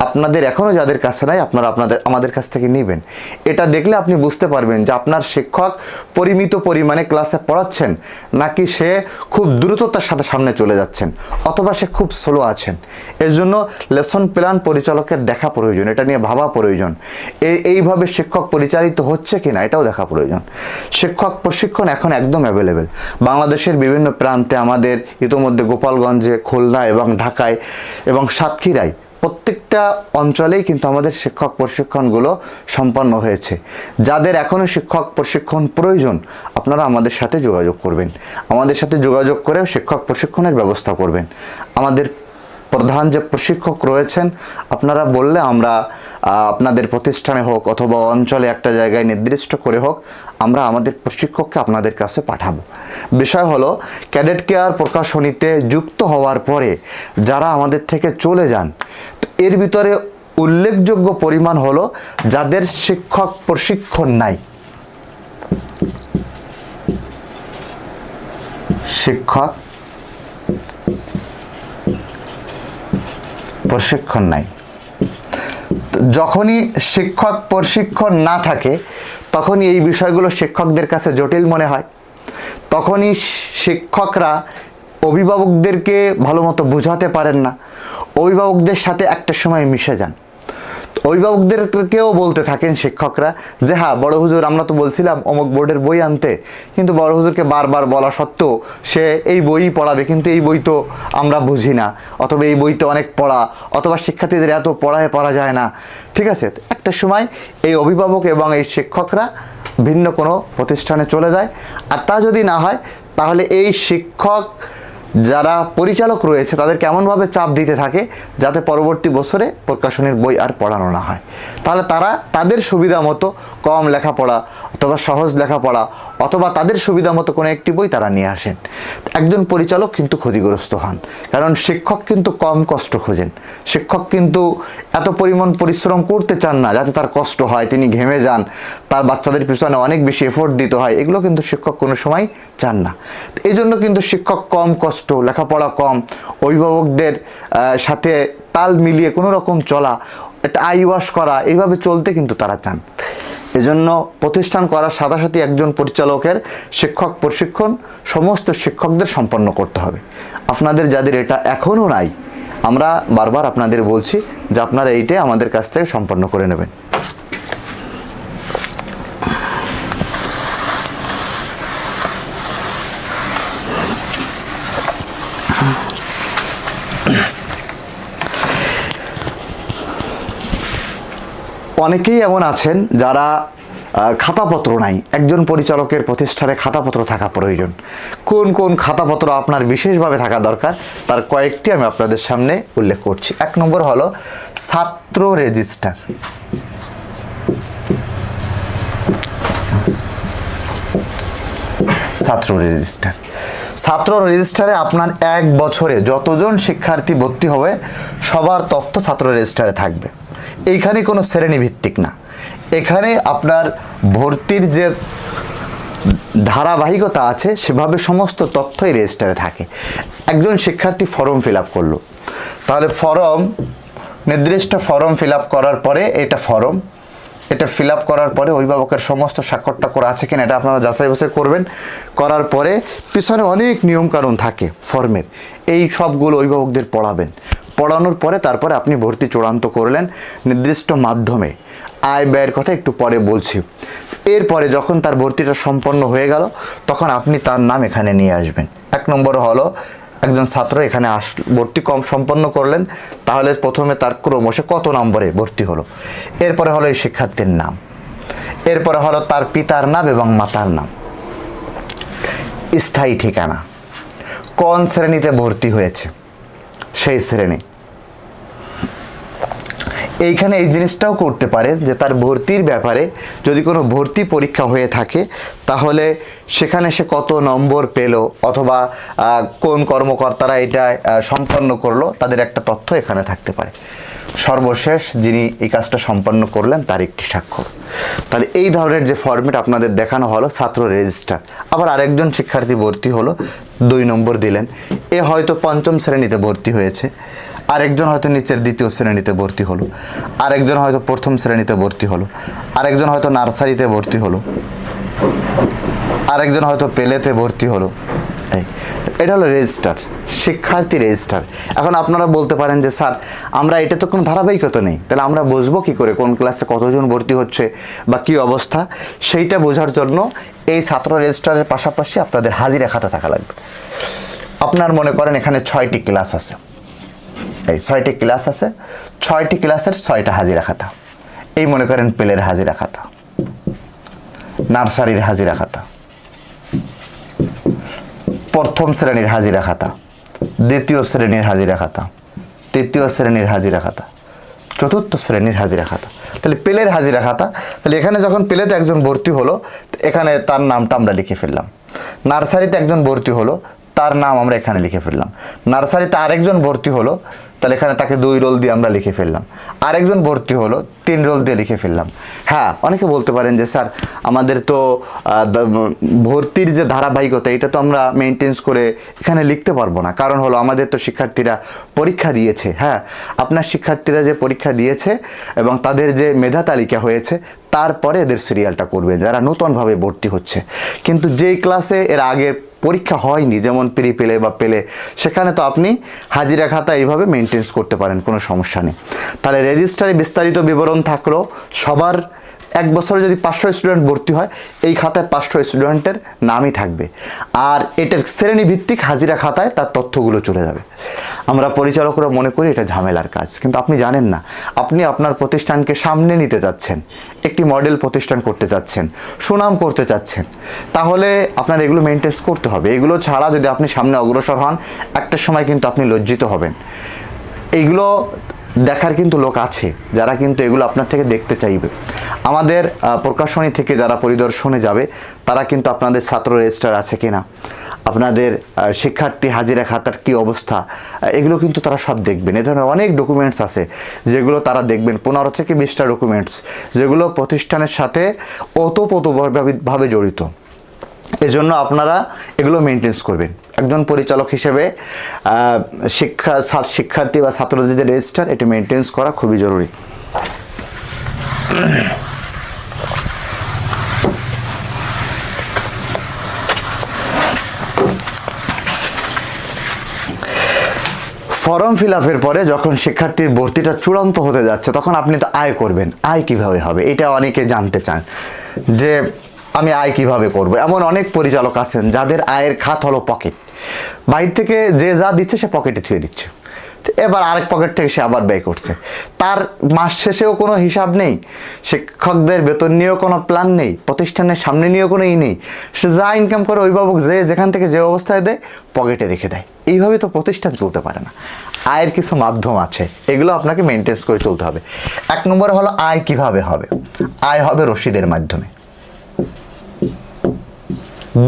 আপনাদের এখনও যাদের কাছে নাই, আপনারা আমাদের কাছ থেকে নেবেন। এটা দেখলে আপনি বুঝতে পারবেন যে আপনার শিক্ষক পরিমিত পরিমাণে ক্লাসে পড়াচ্ছেন, নাকি সে খুব দ্রুততার সাথে সামনে চলে যাচ্ছেন, অথবা সে খুব স্লো আছেন। এর জন্য লেসন প্ল্যান পরিচালকের দেখা প্রয়োজন, এটা নিয়ে ভাবা প্রয়োজন। এইভাবে শিক্ষক পরিচালিত হচ্ছে কিনা এটাও দেখা প্রয়োজন। শিক্ষক প্রশিক্ষণ এখন একদম অ্যাভেলেবেল বাংলাদেশের বিভিন্ন প্রান্তে, আমাদের ইতোমধ্যে গোপালগঞ্জে, খুলনা এবং ঢাকায় এবং সাতক্ষীরায় প্রত্যেকটা অঞ্চলেই কিন্তু আমাদের শিক্ষক প্রশিক্ষণগুলো সম্পন্ন হয়েছে। যাদের এখনও শিক্ষক প্রশিক্ষণ প্রয়োজন, আপনারা আমাদের সাথে যোগাযোগ করবেন, আমাদের সাথে যোগাযোগ করে শিক্ষক প্রশিক্ষণের ব্যবস্থা করবেন। আমাদের প্রধান যে প্রশিক্ষক রয়েছেন, আপনারা বললে আমরা আপনাদের প্রতিষ্ঠানে হোক অথবা অঞ্চলে একটা জায়গায় নির্দিষ্ট করে হোক, আমরা আমাদের প্রশিক্ষককে আপনাদের কাছে পাঠাবো। বিষয় হলো, ক্যাডেট কেয়ার প্রকাশনীতে যুক্ত হওয়ার পরে যারা আমাদের থেকে চলে যান, এর ভিতরে উল্লেখযোগ্য পরিমাণ হলো যাদের শিক্ষক প্রশিক্ষণ নাই। শিক্ষক প্রশিক্ষণ নাই। যখনই শিক্ষক প্রশিক্ষণ না থাকে তখনই এই বিষয়গুলো শিক্ষকদের কাছে জটিল মনে হয়। তখনই শিক্ষকরা অভিভাবকদেরকে ভালো মতো বোঝাতে পারেন না, অভিভাবকদের সাথে একটা সময় মিশে যান। অভিভাবকদেরকেও বলতে থাকেন শিক্ষকরা যে হ্যাঁ বড় হুজুর আমরা তো বলছিলাম অমুক বোর্ডের বই আনতে, কিন্তু বড় হুজুরকে বারবার বলা সত্ত্বেও সে এই বই পড়াবে, কিন্তু এই বই তো আমরা বুঝি না, অথবা এই বই তো অনেক পড়া, অথবা শিক্ষার্থীদের এত পড়ায় পড়া যায় না। ঠিক আছে, একটা সময় এই অভিভাবক এবং এই শিক্ষকরা ভিন্ন কোনো প্রতিষ্ঠানে চলে যায়। আর তা যদি না হয় তাহলে এই শিক্ষক যারা পরিচালক রয়েছে তাদেরকে এমনভাবে চাপ দিতে থাকে যাতে পরবর্তী বছরে প্রকাশনীর বই আর পড়ানো না হয়। তাহলে তারা তাদের সুবিধা মতো কম লেখাপড়া অথবা সহজ লেখাপড়া অথবা তাদের সুবিধা মতো কোনো একটি বই তারা নিয়ে আসেন। একজন পরিচালক কিন্তু ক্ষতিগ্রস্ত হন, কারণ শিক্ষক কিন্তু কম কষ্ট খোঁজেন। শিক্ষক কিন্তু এত পরিমাণ পরিশ্রম করতে চান না যাতে তার কষ্ট হয়, তিনি ঘেমে যান, তার বাচ্চাদের পিছনে অনেক বেশি এফোর্ট দিতে হয়, এগুলো কিন্তু শিক্ষক কোনো সময় চান না। এই জন্য কিন্তু শিক্ষক কম কষ্ট, লেখাপড়া কম, অভিভাবকদের সাথে তাল মিলিয়ে কোনো রকম চলা, একটা আই ওয়াশ করা, এইভাবে চলতে কিন্তু তারা চান। এজন্য প্রতিষ্ঠান করার সাথে সাথে একজন পরিচালকের শিক্ষক প্রশিক্ষণ সমস্ত শিক্ষকদের সম্পন্ন করতে হবে। আপনাদের যাদের এটা এখনও নাই, আমরা বারবার আপনাদের বলছি যে আপনারা এইটাই আমাদের কাছ থেকে সম্পন্ন করে নেবেন। অনেকেই এমন আছেন যারা খাতাপত্র নাই। একজন পরিচালকের প্রতিষ্ঠানে খাতাপত্র থাকা প্রয়োজন। কোন কোন খাতাপত্র আপনার বিশেষভাবে থাকা দরকার তার কয়েকটি আমি আপনাদের সামনে উল্লেখ করছি। 1 নম্বর হলো ছাত্র রেজিস্টার। ছাত্র রেজিস্টার, ছাত্র রেজিস্টারে আপনার 1 বছরে যতজন শিক্ষার্থী ভর্তি হবে সবার তথ্য ছাত্র রেজিস্টারে থাকবে। এইখানে কোনো শ্রেণীভিত্তিক না, এখানে আপনার ভর্তির যে ধারাবাহিকতা আছে সেভাবে সমস্ত তথ্যই রেজিস্টারে থাকে। একজন শিক্ষার্থী ফর্ম ফিল আপ করলো, তাহলে নির্দিষ্ট ফর্ম ফিল আপ করার পরে এটা ফিল আপ করার পরে অভিভাবকের সমস্ত স্বাক্ষরটা করা আছে কিনা এটা আপনারা যাচাই বাছাই করবেন। করার পরে পিছনে অনেক নিয়মকানুন থাকে ফর্মের, এই সবগুলো অভিভাবকদের পড়ানোর পরে তারপরে আপনি ভর্তি চূড়ান্ত করলেন নির্দিষ্ট মাধ্যমে। আয় ব্যয়ের কথা একটু পরে বলছি। এরপরে যখন তার ভর্তিটা সম্পন্ন হয়ে গেল তখন আপনি তার নাম এখানে নিয়ে আসবেন। 1 নম্বর হলো একজন ছাত্র এখানে ভর্তি সম্পন্ন করলেন, তাহলে প্রথমে তার ক্রমশে কত নম্বরে ভর্তি হলো, এরপরে হলো এই শিক্ষার্থীর নাম, এরপরে হলো তার পিতার নাম এবং মাতার নাম, স্থায়ী ঠিকানা, কোন শ্রেণীতে ভর্তি হয়েছে সেই শ্রেণী। এইখানে এই জিনিসটাও করতে পারেন যে তার ভর্তির ব্যাপারে যদি কোনো ভর্তি পরীক্ষা হয়ে থাকে তাহলে সেখানে সে কত নম্বর পেল অথবা কোন কর্মকর্তারা এটা সম্পন্ন করলো তাদের একটা তথ্য এখানে থাকতে পারে। সর্বশেষ যিনি এই কাজটা সম্পন্ন করলেন তার একটি স্বাক্ষর। তাহলে এই ধরনের যে ফরম্যাট আপনাদের দেখানো হলো ছাত্র রেজিস্টার। আবার আরেকজন শিক্ষার্থী ভর্তি হলো, 2 নম্বর দিলেন, এ হয়তো 5ম শ্রেণীতে ভর্তি হয়েছে, আরেকজন হয়তো নিচের 2য় শ্রেণীতে ভর্তি হলো, আরেকজন হয়তো 1ম শ্রেণীতে ভর্তি হলো, আরেকজন হয়তো নার্সারিতে ভর্তি হলো, আরেকজন হয়তো পেলেতে ভর্তি হলো। এটা হলো রেজিস্টার, শিক্ষার্থী রেজিস্টার। এখন আপনারা বলতে পারেন যে স্যার আমরা এটা তো কোনো ধারাবাহিকতা নেই, তাহলে আমরা বুঝবো কী করে কোন ক্লাসে কতজন ভর্তি হচ্ছে বা কী অবস্থা? সেইটা বোঝার জন্য এই ছাত্র রেজিস্টারের পাশাপাশি আপনাদের হাজিরা খাতা থাকা লাগবে। আপনার মনে করেন এখানে 6টি ক্লাস আছে, এই 6টি ক্লাস আছে, 6টি ক্লাসের 6টা হাজিরা খাতা। এই মনে করেন পেলের হাজিরা খাতা, নার্সারির হাজিরা খাতা, 1ম শ্রেণীর হাজিরা খাতা, 2য় শ্রেণীর হাজিরা খাতা, 3য় শ্রেণীর হাজিরা খাতা, 4র্থ শ্রেণীর হাজিরা খাতা। তাহলে পেলের হাজিরা খাতা। তাহলে এখানে যখন পেলেতে একজন ভর্তি হলো এখানে তার নামটা আমরা লিখে ফেললাম। নার্সারিতে একজন ভর্তি হলো, তার নাম আমরা এখানে লিখে ফেললাম। নার্সারিতে আরেকজন ভর্তি হলো, তাহলে এখানে তাকে 2 রোল দিয়ে আমরা লিখে ফেললাম। আরেকজন ভর্তি হলো, 3 রোল দিয়ে লিখে ফেললাম। হ্যাঁ, অনেকে বলতে পারেন যে স্যার আমাদের তো ভর্তির যে ধারাবাহিকতা এটা তো আমরা মেনটেন্স করে এখানে লিখতে পারবো না, কারণ হলো আমাদের তো শিক্ষার্থীরা পরীক্ষা দিয়েছে। হ্যাঁ, আপনার শিক্ষার্থীরা যে পরীক্ষা দিয়েছে এবং তাদের যে মেধা তালিকা হয়েছে তারপরে এদের সিরিয়ালটা করবে যারা নতুনভাবে ভর্তি হচ্ছে। কিন্তু যেই ক্লাসে এর আগে পরীক্ষা হয়নি, যেমন প্রি পেলে বা পেলে, সেখানে তো আপনি হাজিরা খাতা এইভাবে মেনটেন্স করতে পারেন, কোনো সমস্যা নেই। তাহলে রেজিস্টারে বিস্তারিত বিবরণ থাকলো সবার। 1 বছরে যদি 500 স্টুডেন্ট ভর্তি হয়, এই খাতায় 500 স্টুডেন্টের নামই থাকবে, আর এটার শ্রেণীভিত্তিক হাজিরা খাতায় তার তথ্যগুলো চলে যাবে। আমরা পরিচালকরা মনে করি এটা ঝামেলার কাজ, কিন্তু আপনি জানেন না, আপনি আপনার প্রতিষ্ঠানকে সামনে নিতে যাচ্ছেন, একটি মডেল প্রতিষ্ঠান করতে চাচ্ছেন, সুনাম করতে চাচ্ছেন, তাহলে আপনার এগুলো মেনটেন্স করতে হবে। এগুলো ছাড়া যদি আপনি সামনে অগ্রসর হন, একটা সময় কিন্তু আপনি লজ্জিত হবেন। এইগুলো দেখার কিন্তু লোক আছে যারা কিন্তু এগুলো আপনার থেকে দেখতে চাইবে। আমাদের প্রকাশনী থেকে যারা পরিদর্শনে যাবে তারা কিন্তু আপনাদের ছাত্র রেজিস্টার আছে কিনা, আপনাদের শিক্ষার্থী হাজিরা খাতার কি অবস্থা, এগুলো কিন্তু তারা সব দেখবেন। এ ধরনের অনেক ডকুমেন্টস আছে যেগুলো তারা দেখবেন, 15 থেকে 20টা ডকুমেন্টস, যেগুলো প্রতিষ্ঠানের সাথে ওতপ্রোতভাবে জড়িত। এজন্য আপনারা এগুলো মেনটেন্স করবেন। একজন পরিচালক হিসেবে শিক্ষার্থী বা ছাত্রদের যে রেজিস্টার, এটি মেনটেন্স করা খুবই জরুরি। ফর্ম ফিল আপের পরে যখন শিক্ষার্থীর ভর্তিটা চূড়ান্ত হতে যাচ্ছে, তখন আপনি তো আয় করবেন। আয় কিভাবে হবে এটা অনেকে জানতে চান, যে আমি আয় কিভাবে করব। এমন অনেক পরিচালক আছেন যাদের আয়ের খাত হলো পকেট। বাইরে থেকে যে যা দিচ্ছে সে পকেটে থুয়ে দিচ্ছে, এবার আরেক পকেট থেকে সে আবার ব্যয় করছে। তার মাস শেষেও কোনো হিসাব নেই, শিক্ষকদের বেতন নিয়েও কোনো প্ল্যান নেই, প্রতিষ্ঠানের সামনে নিয়েও কোনো নেই। সে যা ইনকাম করে অভিভাবক যে যেখান থেকে যে অবস্থায় দেয় পকেটে রেখে দেয়। এইভাবে তো প্রতিষ্ঠান চলতে পারে না। আয়ের কিছু মাধ্যম আছে, এগুলো আপনাকে মেনটেন্স করে চলতে হবে। 1 নম্বরে হলো আয় কিভাবে হবে। আয় হবে রসিদের মাধ্যমে।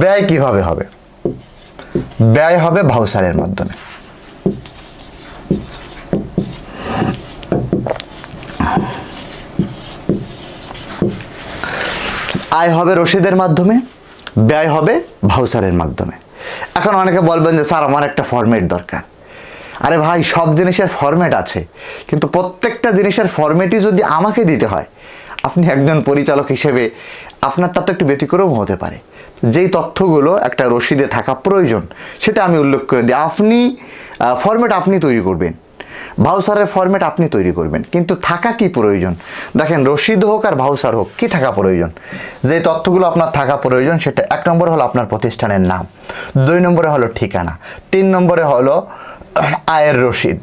ব্যয় কিভাবে হবে? ব্যয় হবে ভাউচারের মাধ্যমে। আয় হবে রসিদের মাধ্যমে, ব্যয় হবে ভাউচারের মাধ্যমে। এখন অনেকে বলবেন যে স্যার আমার একটা ফরম্যাট দরকার। আরে ভাই, সব জিনিসের ফরম্যাট আছে, কিন্তু প্রত্যেকটা জিনিসের ফরম্যাটই যদি আমাকে দিতে হয়, আপনি একজন পরিচালক হিসেবে আপনারটা তো একটু ব্যতিক্রম হতে পারে। যেই তথ্যগুলো একটা রসিদে থাকা প্রয়োজন সেটা আমি উল্লেখ করে দিই। আপনি ফরম্যাট আপনি তৈরি করবেন, ভাউচারের ফরম্যাট আপনি তৈরি করবেন, কিন্তু থাকা কি প্রয়োজন? দেখেন, রসিদ হোক আর ভাউচার হোক, কি থাকা প্রয়োজন? যে তথ্যগুলো আপনার থাকা প্রয়োজন সেটা 1 নম্বরে হলো আপনার প্রতিষ্ঠানের নাম, 2 নম্বরে হলো ঠিকানা, 3 নম্বরে হলো আয়ের রসিদ,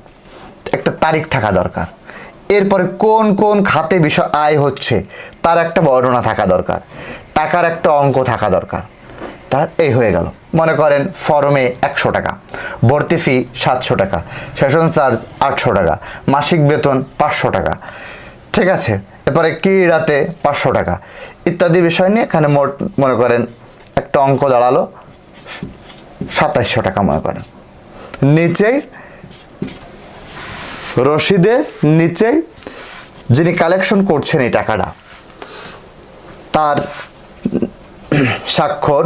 একটা তারিখ থাকা দরকার। এরপরে কোন কোন খাতে বিষয় আয় হচ্ছে তার একটা বর্ণনা থাকা দরকার, টাকার একটা অঙ্ক থাকা দরকার। তার এই হয়ে গেল। মনে করেন ফর্মে 100 টাকা, ভর্তি ফি 700 টাকা, সেশন চার্জ 800 টাকা, মাসিক বেতন 500 টাকা, ঠিক আছে। এরপরে ক্রীড়াতে 500 টাকা ইত্যাদি বিষয় নিয়ে এখানে মোট মনে করেন একটা অঙ্ক দাঁড়ালো 2700 টাকা। মনে করেন নিচেই রসিদে নিচেই যিনি কালেকশন করছেন এই টাকাটা, তার স্বাক্ষর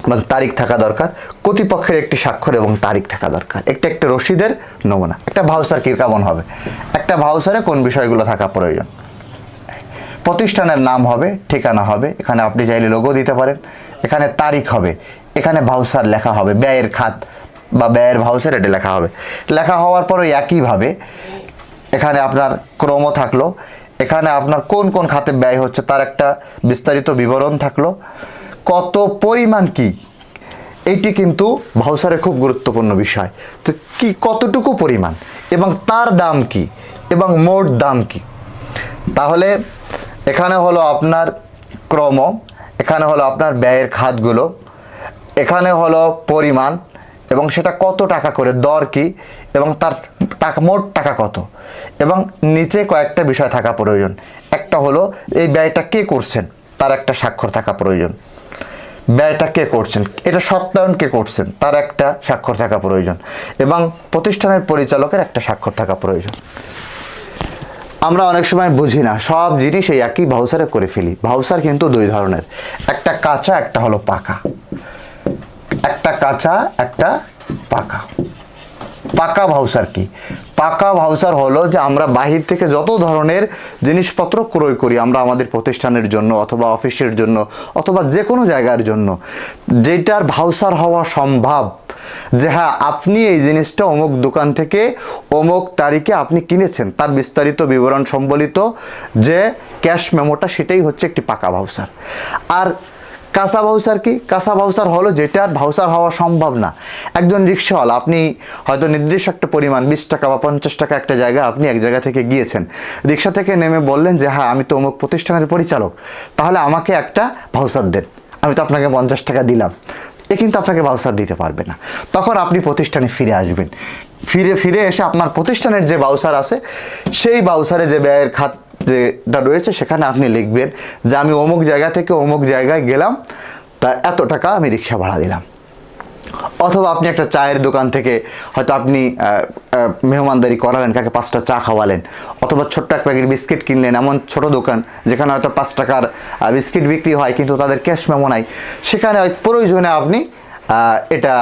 এবং তারিখ থাকা দরকার। কর্তৃপক্ষের একটি স্বাক্ষর এবং তারিখ থাকা দরকার। একটা রসিদের নমুনা। একটা ভাউচার কি কেমন হবে? একটা ভাউচারে কোন বিষয়গুলো থাকা প্রয়োজন? প্রতিষ্ঠানের নাম হবে, ঠিকানা হবে, এখানে আপনি চাইলে লোগো দিতে পারেন, এখানে তারিখ হবে, এখানে ভাউচার লেখা হবে, ব্যয়ের খাত বা ব্যয়ের ভাউচার এটা লেখা হবে। লেখা হওয়ার পরে একইভাবে এখানে আপনার ক্রম থাকলো, এখানে আপনার কোন কোন খাতে ব্যয় হচ্ছে তার একটা বিস্তারিত বিবরণ থাকলো, কত পরিমাণ কি, এইটি কিন্তু ভাউচারে খুব গুরুত্বপূর্ণ বিষয়। তো কি কতটুকু পরিমাণ এবং তার দাম কি এবং মোট দাম কি। তাহলে এখানে হলো আপনার ক্রম, এখানে হলো আপনার ব্যয়ের খাতগুলো, এখানে হলো পরিমাণ এবং সেটা কত টাকা করে, দর কি এবং তার টাকা মোট টাকা কত, এবং নিচে কয়েকটা বিষয় থাকা প্রয়োজন। একটা হলো এই ব্যয়টা কে করছেন তার একটা স্বাক্ষর থাকা প্রয়োজন। ব্যয়টা কে করছেন, এটা সত্যায়ন কে করছেন, তার একটা স্বাক্ষর থাকা প্রয়োজন এবং প্রতিষ্ঠানের পরিচালকের একটা স্বাক্ষর থাকা প্রয়োজন। আমরা অনেক সময় বুঝি না, সব জিনিস এই একই ভাউচারে করে ফেলি। ভাউচার কিন্তু দুই ধরনের, একটা কাঁচা, একটা হলো পাকা। একটা কাঁচা, একটা পাকা। পাকা ভাউচার কি? পাকা ভাউচার হলো যে আমরা বাহির থেকে যত ধরনের জিনিসপত্র ক্রয় করি আমরা আমাদের প্রতিষ্ঠানের জন্য অথবা অফিসের জন্য অথবা যে কোনো জায়গার জন্য, যেটার ভাউচার হওয়া সম্ভব যে হ্যাঁ আপনি এই জিনিসটা অমুক দোকান থেকে অমুক তারিখে আপনি কিনেছেন, তার বিস্তারিত বিবরণ সম্বলিত যে ক্যাশ মেমোটা, সেটাই হচ্ছে একটি পাকা ভাউচার। আর কাঁচা ভাউচার কি? কাঁচা ভাউচার হলো যেটার ভাউচার হওয়া সম্ভব না। একজন রিক্সাওয়ালা, আপনি হয়তো নির্দিষ্ট একটা পরিমাণ 20 টাকা বা 50 টাকা একটা জায়গা, আপনি এক জায়গা থেকে গিয়েছেন, রিক্সা থেকে নেমে বললেন যে হ্যাঁ আমি তো অমুক প্রতিষ্ঠানের পরিচালক, তাহলে আমাকে একটা ভাউচার দেন, আমি তো আপনাকে 50 টাকা দিলাম। এ কিন্তু আপনাকে ভাউচার দিতে পারবে না। তখন আপনি প্রতিষ্ঠানে ফিরে আসবেন, ফিরে এসে আপনার প্রতিষ্ঠানের যে ভাউচার আছে সেই ভাউচারে যে ব্যয়ের খাত যেটা রয়েছে সেখানে আপনি লিখবেন যে আমি অমুক জায়গা থেকে অমুক জায়গায় গেলাম, তা এত টাকা আমি রিক্সা ভাড়া দিলাম। অথবা আপনি একটা চায়ের দোকান থেকে হয়তো আপনি মেহমানদারি করালেন, কাকে 5টা চা খাওয়ালেন, অথবা ছোট্ট এক প্যাকেট বিস্কিট কিনলেন। এমন ছোট দোকান যেখানে হয়তো 5 টাকার বিস্কিট বিক্রি হয় কিন্তু তাদের ক্যাশ মেমো নাই, সেখানে প্রয়োজনে আপনি এটা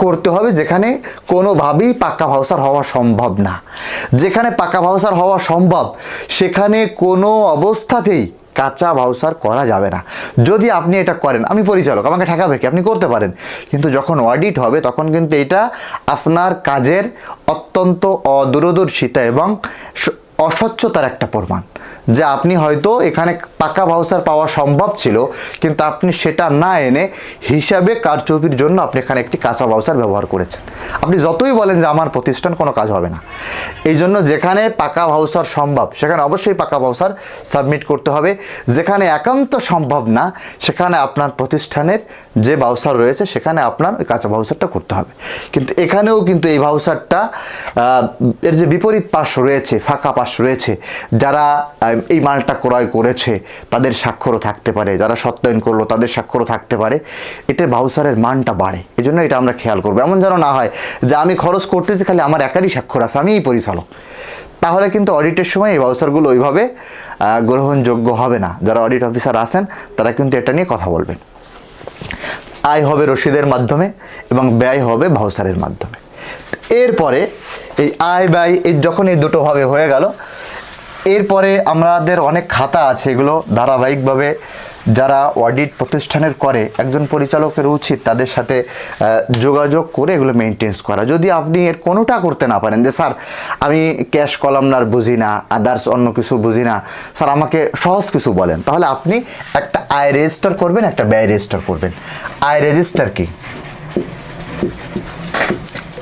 করতে হবে, যেখানে কোনোভাবেই পাকা ভাউচার হওয়া সম্ভব না। যেখানে পাকা ভাউচার হওয়া সম্ভব সেখানে কোনো অবস্থাতেই কাঁচা ভাউচার করা যাবে না। যদি আপনি এটা করেন, আমি পরিচালক, আমাকে ঠেকাবে কি? আপনি করতে পারেন, কিন্তু যখন অডিট হবে তখন কিন্তু এটা আপনার কাজের অত্যন্ত অদূরদর্শিতা এবং অস্বচ্ছতার একটা প্রমাণ, যে আপনি হয়তো এখানে পাকা ভাউচার পাওয়া সম্ভব ছিল কিন্তু আপনি সেটা না এনে হিসাবে কারচুপির জন্য আপনি এখানে একটি কাঁচা ভাউচার ব্যবহার করেছেন। আপনি যতই বলেন যে আমার প্রতিষ্ঠান, কোনো কাজ হবে না। এই জন্য যেখানে পাকা ভাউচার সম্ভব সেখানে অবশ্যই পাকা ভাউচার সাবমিট করতে হবে। যেখানে একান্ত সম্ভব না সেখানে আপনার প্রতিষ্ঠানের যে ভাউচার রয়েছে সেখানে আপনার ওই কাঁচা ভাউচারটা করতে হবে। কিন্তু এখানেও কিন্তু এই ভাউচারটা এর যে বিপরীত পাশ রয়েছে, ফাঁকা পাশ রয়েছে, যারা এই মালটা ক্রয় করেছে তাদের স্বাক্ষরও থাকতে পারে, যারা সত্যায়ন করলো তাদের স্বাক্ষরও থাকতে পারে, এটার ভাউচারের মানটা বাড়ে। এই জন্য এটা আমরা খেয়াল করবো। এমন যেন না হয় যে আমি খরচ করতেছি খালি আমার একারই স্বাক্ষর আছে, আমিই পরিচালক, তাহলে কিন্তু অডিটের সময় এই ভাউচারগুলো ওইভাবে গ্রহণযোগ্য হবে না। যারা অডিট অফিসার আছেন তারা কিন্তু এটা নিয়ে কথা বলবেন। আয় হবে রসিদের মাধ্যমে এবং ব্যয় হবে ভাউচারের মাধ্যমে। এরপরে এই আয় ব্যয় যখন এই দুটোভাবে হয়ে গেল, এরপরে আমাদের অনেক খাতা আছে, এগুলো ধারাবাহিকভাবে যারা অডিট প্রতিষ্ঠানের করে একজন পরিচালকের উচিত তাদের সাথে যোগাযোগ করে এগুলো মেনটেন্স করা। যদি আপনি এর কোনোটা করতে না পারেন, যে স্যার আমি ক্যাশ কলামনার বুঝি না, আদার্স অন্য কিছু বুঝি না, স্যার আমাকে সহজ কিছু বলেন, তাহলে আপনি একটা আয় রেজিস্টার করবেন, একটা ব্যয় রেজিস্টার করবেন। আয় রেজিস্টার কি?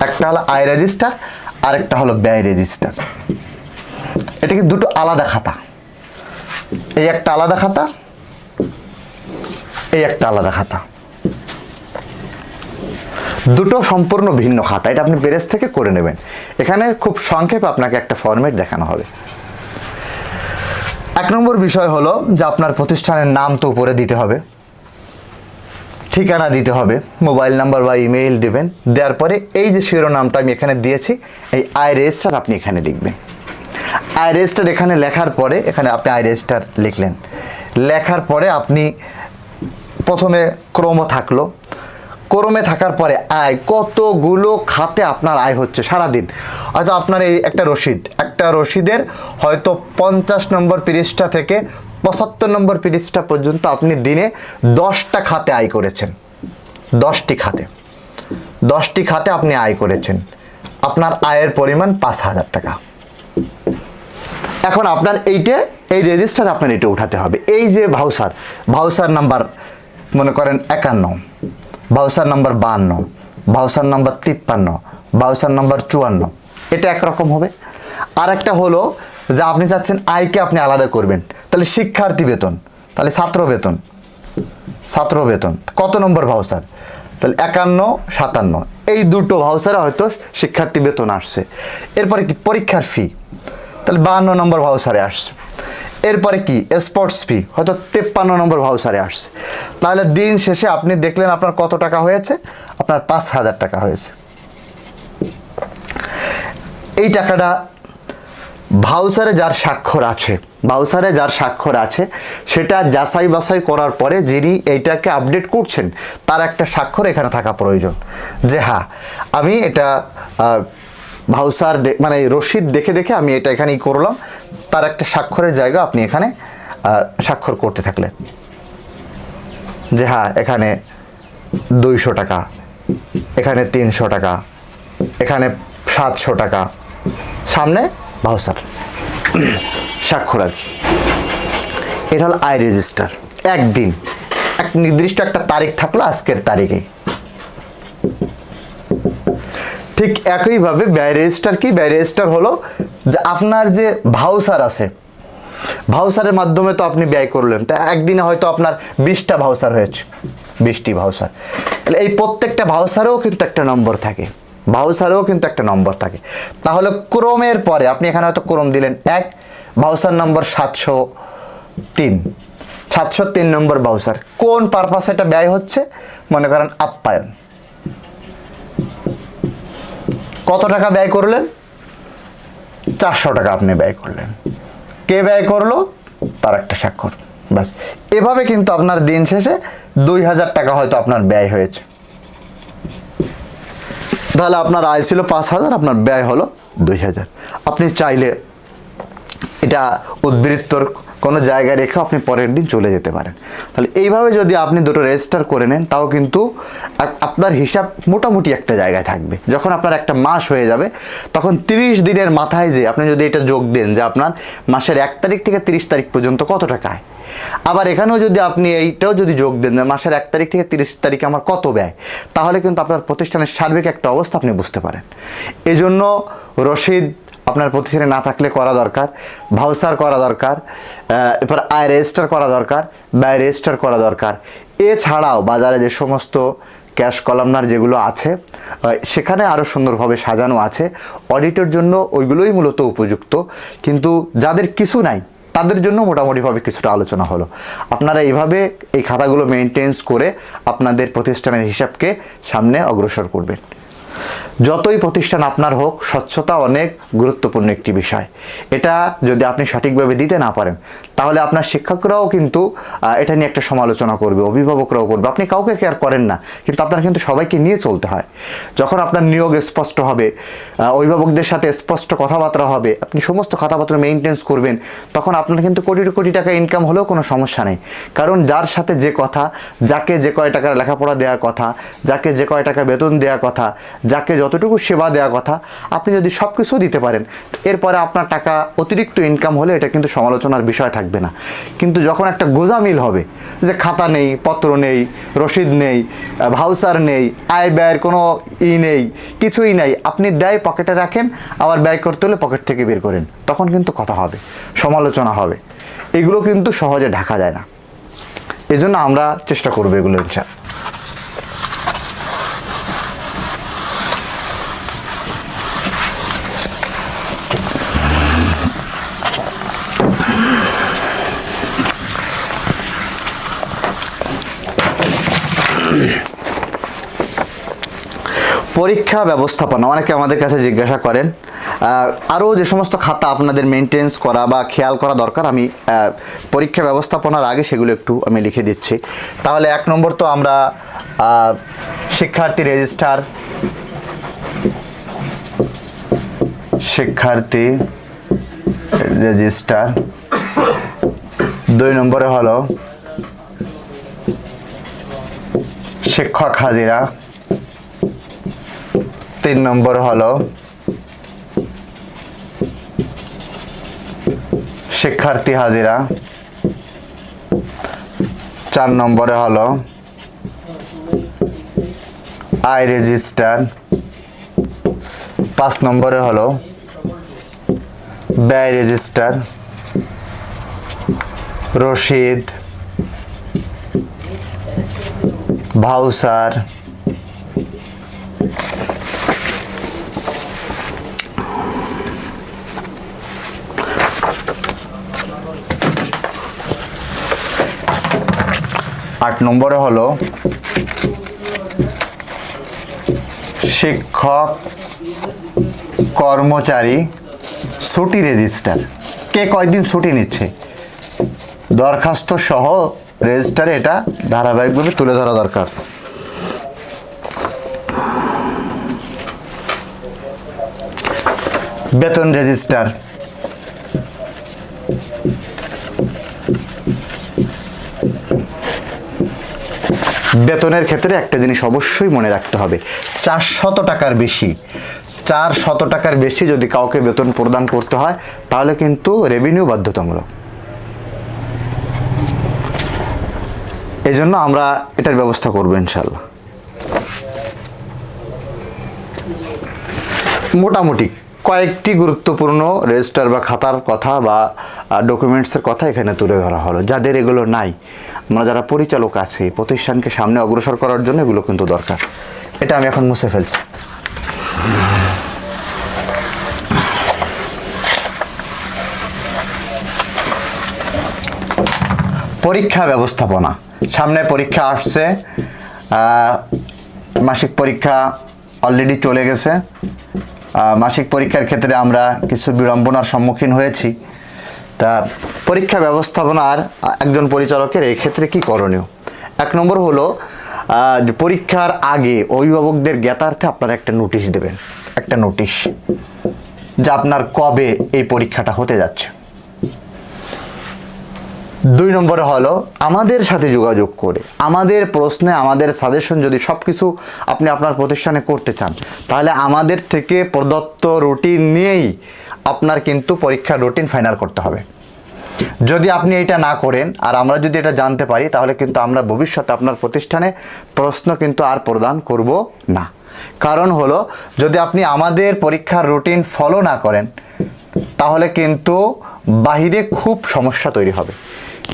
একটা হলো আয় রেজিস্টার আর একটা হলো ব্যয় রেজিস্টার। এটা কি দুটো আলাদা খাতা? এই একটা আলাদা খাতা, এই একটা আলাদা খাতা, দুটো সম্পূর্ণ ভিন্ন খাতা। এটা আপনি পেরেস থেকে করে নেবেন। এখানে খুব সংক্ষেপে আপনাকে একটা ফরম্যাট দেখানো হবে। 1 নম্বর বিষয় হলো যে আপনার প্রতিষ্ঠানের নাম তো উপরে দিতে হবে, ঠিকানা দিতে হবে, মোবাইল নাম্বার বা ইমেইল দেবেন। দেওয়ার পরে এই যে শিরোনামটা আমি এখানে দিয়েছি, এই আয় রেজিস্টার আপনি এখানে লিখবেন। আয় রেজিস্টার এখানে লেখার পরে এখানে আপনি আয় রেজিস্টার লিখলেন। লেখার পরে আপনি প্রথমে ক্রম থাকলো, ক্রমে থাকার পরে আয়, কতগুলো খাতে আপনার আয় হচ্ছে সারাদিন। হয়তো আপনার এই একটা রসিদের হয়তো 50 নম্বর পৃষ্ঠা থেকে 75 নম্বর পৃষ্ঠা পর্যন্ত আপনি দিনে 10টা খাতে আয় করেছেন। 10টি খাতে আপনি আয় করেছেন। আপনার আয়ের পরিমাণ 5,000 টাকা। এখন আপনার এই রেজিস্টার আপনার এটা উঠাতে হবে। এই যে ভাউচার নাম্বার মনে করেন 51, voucher number 52, voucher number 53, voucher number 54, এটা একরকম হবে। আর একটা হলো যে আপনি চাচ্ছেন আয়কে আপনি আলাদা করবেন, তাহলে শিক্ষার্থী বেতন, তাহলে ছাত্র বেতন কত নম্বর ভাউচার? তাহলে 51, 57, এই দুটো ভাউচারে হয়তো শিক্ষার্থী বেতন আসছে। এরপরে কি পরীক্ষার ফি, তাহলে 52 নম্বর ভাউচারে আসছে। এরপরে কি স্পোর্টস ফি হয়তো 53 নম্বর ভাউচারে আসছে, তাহলে দিন শেষে আপনি দেখলেন আপনার কত টাকা হয়েছে, আপনার 5,000 টাকা হয়েছে। এই টাকাটা ভাউচারে যার স্বাক্ষর আছে সেটা যাচাই বাছাই করার পরে যিনি এইটাকে আপডেট করছেন তার একটা স্বাক্ষর এখানে থাকা প্রয়োজন যে হ্যাঁ আমি এটা ভাউচার মানে রসিদ দেখে দেখে আমি এটা এখানেই করলাম, তার একটা স্বাক্ষরের জায়গা আপনি এখানে স্বাক্ষর করতে থাকলেন যে হ্যাঁ এখানে 200 টাকা, এখানে 300 টাকা, এখানে 700 টাকা, সামনে ভাউচার স্বাক্ষর আর কি। এটা হলো আয় রেজিস্টার। একদিন এক নির্দিষ্ট একটা তারিখ থাকলো, আজকের তারিখে। ঠিক একইভাবে ব্যয় রেজিস্টার কি? ব্যয় রেজিস্টার হলো যে আপনার যে ভাউচার আছে, ভাউচারের মাধ্যমে তো আপনি ব্যয় করলেন, তা একদিনে হয়তো আপনার 20টা ভাউচার হয়েছে, 20টি ভাউচার। তাহলে এই প্রত্যেকটা ভাউচারেও কিন্তু একটা নম্বর থাকে, তাহলে ক্রমের পরে আপনি এখানে হয়তো ক্রম দিলেন 1, ভাউচার নম্বর 703 নম্বর ভাউচার। কোন পারপাসে এটা ব্যয় হচ্ছে? মনে করেন আপ্যায়ন। কত টাকা ব্যয় করলেন? 400 টাকা আপনি ব্যয় করলেন। কে ব্যয় করলো? তার একটা স্বাক্ষর, ব্যাস। এভাবে কিন্তু আপনার দিন শেষে 2000 টাকা হয়তো আপনার ব্যয় হয়েছে। তাহলে আপনার আয় ছিল 5,000, আপনার ব্যয় হলো 2000। আপনি চাইলে এটা উদ্বৃত্তর কোনো জায়গায় রেখে আপনি পরের দিন চলে যেতে পারেন। তাহলে এইভাবে যদি আপনি দুটো রেজিস্টার করে নেন তাও কিন্তু আপনার হিসাব মোটামুটি একটা জায়গায় থাকবে। যখন আপনার একটা মাস হয়ে যাবে তখন 30 দিনের মাথায় যে আপনি যদি এটা যোগ দেন যে আপনার মাসের 1 তারিখ থেকে 30 তারিখ পর্যন্ত কত টাকা আয়, আবার এখানেও যদি আপনি এইটাও যদি যোগ দেন যে মাসের 1 তারিখ থেকে 30 তারিখে আমার কত ব্যয়, তাহলে কিন্তু আপনার প্রতিষ্ঠানের সার্বিক একটা অবস্থা আপনি বুঝতে পারেন। এজন্য রসিদ আপনার প্রতিষ্ঠানে না থাকলে করা দরকার, ভাউচার করা দরকার, এরপর আয় রেজিস্টার করা দরকার, ব্যয় রেজিস্টার করা দরকার। এছাড়াও বাজারে যে সমস্ত ক্যাশ কলামনার যেগুলো আছে সেখানে আরও সুন্দরভাবে সাজানো আছে, অডিটের জন্য ওইগুলোই মূলত উপযুক্ত। কিন্তু যাদের কিছু নাই তাদের জন্য মোটামুটিভাবে কিছুটা আলোচনা হলো। আপনারা এইভাবে এই খাতাগুলো মেনটেন্স করে আপনাদের প্রতিষ্ঠানের হিসাবকে সামনে অগ্রসর করবেন। যতই প্রতিষ্ঠান আপনার হোক, স্বচ্ছতা অনেক গুরুত্বপূর্ণ একটি বিষয়। এটা যদি আপনি সঠিকভাবে দিতে না পারেন তাহলে আপনার শিক্ষকরাও কিন্তু এটা নিয়ে একটা সমালোচনা করবে, অভিভাবকরাও করবে। আপনি কাউকে কেয়ার করেন না, কিন্তু আপনার কিন্তু সবাইকে নিয়ে চলতে হয়। যখন আপনার নিয়োগ স্পষ্ট হবে, অভিভাবকদের সাথে স্পষ্ট কথাবার্তা হবে, আপনি সমস্ত কথাবার্তা মেনটেন্স করবেন, তখন আপনার কিন্তু কোটি কোটি টাকা ইনকাম হলেও কোনো সমস্যা নেই। কারণ যার সাথে যে কথা, যাকে যে কয় টাকার লেখাপড়া দেওয়ার কথা, যাকে যে কয় টাকা বেতন দেওয়ার কথা, যাকে যতটুকু সেবা দেওয়া কথা, আপনি যদি সব কিছু দিতে পারেন এরপরে আপনার টাকা অতিরিক্ত ইনকাম হলে এটা কিন্তু সমালোচনার বিষয় থাকবে না। কিন্তু যখন একটা গোজামিল হবে যে খাতা নেই, পত্র নেই, রসিদ নেই, ভাউচার নেই, আয় ব্যয়ের কোনো নেই, কিছুই নাই, আপনি দেয় পকেটে রাখেন, আবার ব্যয় করতে হলে পকেট থেকে বের করেন, তখন কিন্তু কথা হবে, সমালোচনা হবে। এগুলো কিন্তু সহজে ঢাকা যায় না। এজন্য আমরা চেষ্টা করবো এগুলো ইনশাআল্লাহ। পরীক্ষা ব্যবস্থাপনা অনেকে আমাদের কাছে জিজ্ঞাসা করেন। আরও যে সমস্ত খাতা আপনাদের মেনটেন্স করা বা খেয়াল করা দরকার, আমি পরীক্ষা ব্যবস্থাপনার আগে সেগুলো একটু আমি লিখে দিচ্ছি। তাহলে 1 নম্বর তো আমরা শিক্ষার্থী রেজিস্টার, রেজিস্টার 2 নম্বরে হলো শিক্ষক হাজিরা, 3 নম্বর হলো শিক্ষার্থী হাজিরা, 4 নম্বরে হলো আয় রেজিস্টার, 5 নম্বরে হলো ব্যয় রেজিস্টার, রসিদ, ভাউচার, 8 নম্বরে হলো শিক্ষক কর্মচারী ছুটি রেজিস্টার। কে কয়দিন ছুটি নিচ্ছে দরখাস্ত সহ রেজিস্টারে এটা ধারাবাহিকভাবে তুলে ধরা দরকার। বেতন রেজিস্টার, বেতনের ক্ষেত্রে একটা জিনিস অবশ্যই মনে রাখতে হবে, 400 টাকার বেশি 400 টাকার বেশি যদি কাউকে বেতন প্রদান করতে হয় তাহলে কিন্তু রেভিনিউ বাধ্যতামূলক। এই জন্য আমরা এটার ব্যবস্থা করবো ইনশাল্লাহ। মোটামুটি কয়েকটি গুরুত্বপূর্ণ রেজিস্টার বা খাতার কথা বা ডকুমেন্টসের কথা এখানে তুলে ধরা হলো। যাদের এগুলো নাই, আমরা যারা পরিচালক আছি প্রতিষ্ঠানকে সামনে অগ্রসর করার জন্য এগুলো কিন্তু দরকার। এটা আমি এখন মুছে ফেলছি। পরীক্ষা ব্যবস্থাপনা, সামনে পরীক্ষা আসছে, মাসিক পরীক্ষা অলরেডি চলে গেছে। মাসিক পরীক্ষার ক্ষেত্রে আমরা কিছু বিড়ম্বনার সম্মুখীন হয়েছি। তা পরীক্ষা ব্যবস্থাপনার একজন পরিচালকের এই ক্ষেত্রে কি করণীয়? 1 নম্বর হলো পরীক্ষার আগে অভিভাবকদের জ্ঞাতার্থে আপনারা একটা নোটিশ দেবেন, একটা নোটিশ যে আপনার কবে এই পরীক্ষাটা হতে যাচ্ছে। 2 নম্বরে হলো আমাদের সাথে যোগাযোগ করে আমাদের প্রশ্নে আমাদের সাজেশন যদি সব কিছু আপনি আপনার প্রতিষ্ঠানে করতে চান তাহলে আমাদের থেকে প্রদত্ত রুটিন নিয়েই আপনার কিন্তু পরীক্ষার রুটিন ফাইনাল করতে হবে। যদি আপনি এটা না করেন আর আমরা যদি এটা জানতে পারি তাহলে কিন্তু আমরা ভবিষ্যতে আপনার প্রতিষ্ঠানে প্রশ্ন কিন্তু আর প্রদান করব না। কারণ হলো যদি আপনি আমাদের পরীক্ষার রুটিন ফলো না করেন তাহলে কিন্তু বাহিরে খুব সমস্যা তৈরি হবে।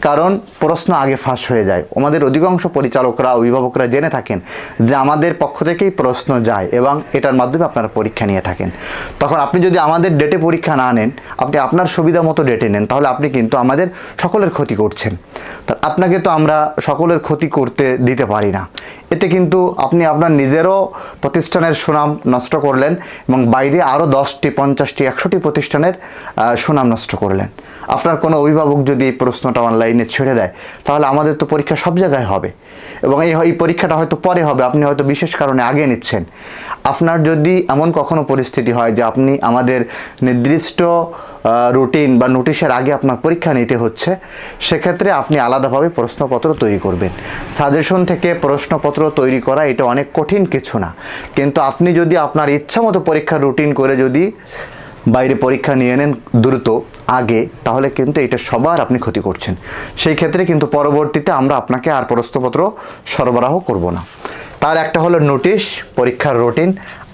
কারণ প্রশ্ন আগে ফাঁস হয়ে যায়। আমাদের অধিকাংশ পরিচালকরা অভিভাবকরা জেনে থাকেন যে আমাদের পক্ষ থেকেই প্রশ্ন যায় এবং এটার মাধ্যমে আপনারা পরীক্ষা নিয়ে থাকেন। তখন আপনি যদি আমাদের ডেটে পরীক্ষা না নেন, আপনি আপনার সুবিধা মতো ডেটে নেন, তাহলে আপনি কিন্তু আমাদের সকলের ক্ষতি করছেন। তা আপনাকে তো আমরা সকলের ক্ষতি করতে দিতে পারি না। এতে কিন্তু আপনি আপনার নিজেরও প্রতিষ্ঠানের সুনাম নষ্ট করলেন এবং বাইরে আরও 10টি 50টি 100টি প্রতিষ্ঠানের সুনাম নষ্ট করলেন। আপনার কোনো অভিভাবক যদি এই প্রশ্নটা অনলাইনে ছেড়ে দেয় তাহলে আমাদের তো পরীক্ষা সব জায়গায় হবে এবং এই পরীক্ষাটা হয়তো পরে হবে, আপনি হয়তো বিশেষ কারণে আগে নিচ্ছেন। আপনার যদি এমন কখনো পরিস্থিতি হয় যে আপনি আমাদের নির্দিষ্ট রুটিন বা নোটিশের আগে আপনার পরীক্ষা নিতে হচ্ছে, সেক্ষেত্রে আপনি আলাদাভাবে প্রশ্নপত্র তৈরি করবেন। সাজেশন থেকে প্রশ্নপত্র তৈরি করা এটা অনেক কঠিন কিছু না, কিন্তু আপনি যদি আপনার ইচ্ছা মতো পরীক্ষার রুটিন করে যদি বাইরে পরীক্ষা নিয়ে নেন দ্রুত আগে, তাহলে কিন্তু এটা সবার আপনি ক্ষতি করছেন। সেই ক্ষেত্রে কিন্তু পরবর্তীতে আমরা আপনাকে আর প্রশ্নপত্র সরবরাহ করব না। তার একটা হলো নোটিশ, পরীক্ষার রুটিন।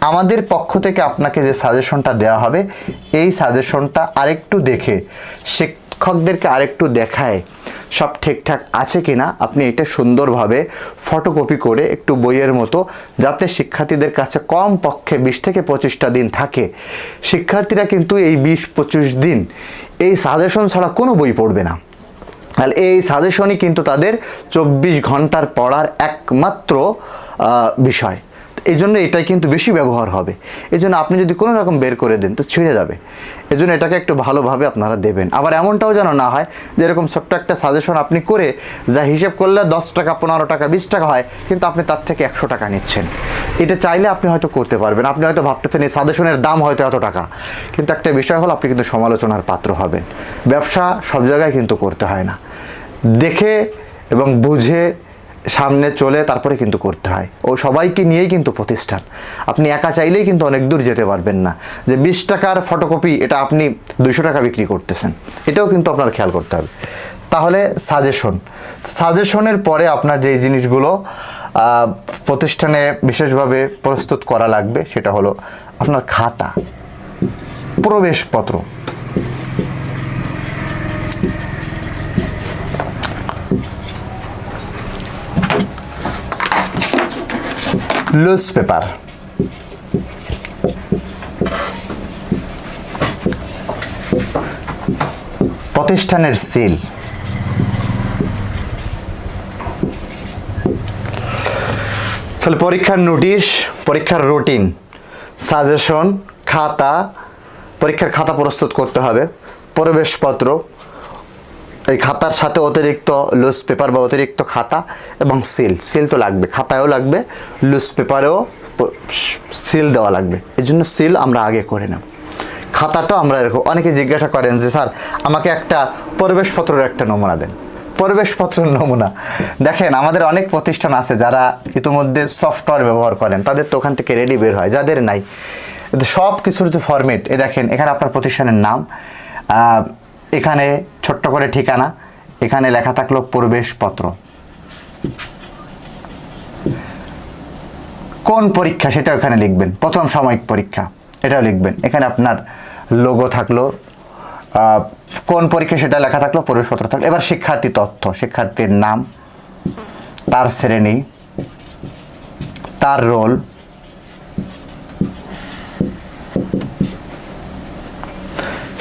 আমাদের পক্ষ থেকে আপনাকে যে সাজেশনটা দেওয়া হবে এই সাজেশনটা আরেকটু দেখে শিক্ষকদেরকে আরেকটু দেখায় সব ঠিকঠাক আছে কিনা আপনি এটা সুন্দরভাবে ফটোকপি করে একটু বইয়ের মতো, যাতে শিক্ষার্থীদের কাছে কম পক্ষে 20 থেকে 25টা দিন থাকে। শিক্ষার্থীরা কিন্তু এই 20-25 দিন এই সাজেশন ছাড়া কোনো বই পড়বে না। তাহলে এই সাজেশনই কিন্তু তাদের 24 ঘন্টার পড়ার একমাত্র বিষয়। এই জন্য এটাই কিন্তু বেশি ব্যবহার হবে। এই জন্য আপনি যদি কোনো রকম বের করে দেন তো ছিঁড়ে যাবে। এই জন্য এটাকে একটু ভালোভাবে আপনারা দেবেন। আবার এমনটাও যেন না হয় যে এরকম ছোট্ট একটা সাজেশন আপনি করে যা হিসেব করলে 10 টাকা 15 টাকা 20 টাকা হয়, কিন্তু আপনি তার থেকে 100 টাকা নিচ্ছেন। এটা চাইলে আপনি হয়তো করতে পারবেন। আপনি হয়তো ভাবতেছেন এই সাজেশনের দাম হয়তো এত টাকা, কিন্তু একটা বিষয় হলো আপনি কিন্তু সমালোচনার পাত্র হবেন। ব্যবসা সব জায়গায় কিন্তু করতে হয় না, দেখে এবং বুঝে সামনে চলে তারপরে কিন্তু করতে হয়। ও সবাইকে নিয়েই কিন্তু প্রতিষ্ঠান, আপনি একা চাইলেই কিন্তু অনেক দূর যেতে পারবেন না। যে 20 টাকার ফটোকপি এটা আপনি 200 টাকা বিক্রি করতেছেন, এটাও কিন্তু আপনার খেয়াল করতে হবে। তাহলে সাজেশনের পরে আপনার যে জিনিসগুলো প্রতিষ্ঠানে বিশেষভাবে প্রস্তুত করা লাগবে সেটা হলো আপনার খাতা, প্রবেশপত্র, লুজ পেপার, প্রতিষ্ঠানের সিল, তাহলে পরীক্ষার নোটিশ, পরীক্ষার রুটিন, সাজেশন, খাতা, পরীক্ষার খাতা প্রস্তুত করতে হবে, প্রবেশপত্র, এই খাতার সাথে অতিরিক্ত লুজ পেপার বা অতিরিক্ত খাতা এবং সিল তো লাগবে, খাতায়ও লাগবে, লুজ পেপারেও সিল দেওয়া লাগবে। এই জন্য সিল আমরা আগে করে নেব। খাতাটাও আমরা এরকম, অনেকে জিজ্ঞাসা করেন যে স্যার আমাকে একটা প্রবেশপত্রের একটা নমুনা দেন। প্রবেশপত্রের নমুনা দেখেন, আমাদের অনেক প্রতিষ্ঠান আছে যারা ইতিমধ্যে সফটওয়্যার ব্যবহার করেন, তাদের তো ওখান থেকে রেডি বের হয়। যাদের নাই, সব কিছুর যে ফরম্যাট, এ দেখেন এখানে আপনার প্রতিষ্ঠানের নাম, এখানে ছোট্ট করে ঠিকানা, এখানে লেখা থাকলো প্রবেশপত্র, কোন পরীক্ষা সেটা ওখানে লিখবেন, প্রথম সাময়িক পরীক্ষা এটাও লিখবেন, এখানে আপনার লোগো থাকলো, কোন পরীক্ষা সেটা লেখা থাকলো, প্রবেশপত্র থাকলো। এবার শিক্ষার্থী তথ্য, শিক্ষার্থীর নাম, তার শ্রেণী, তার রোল,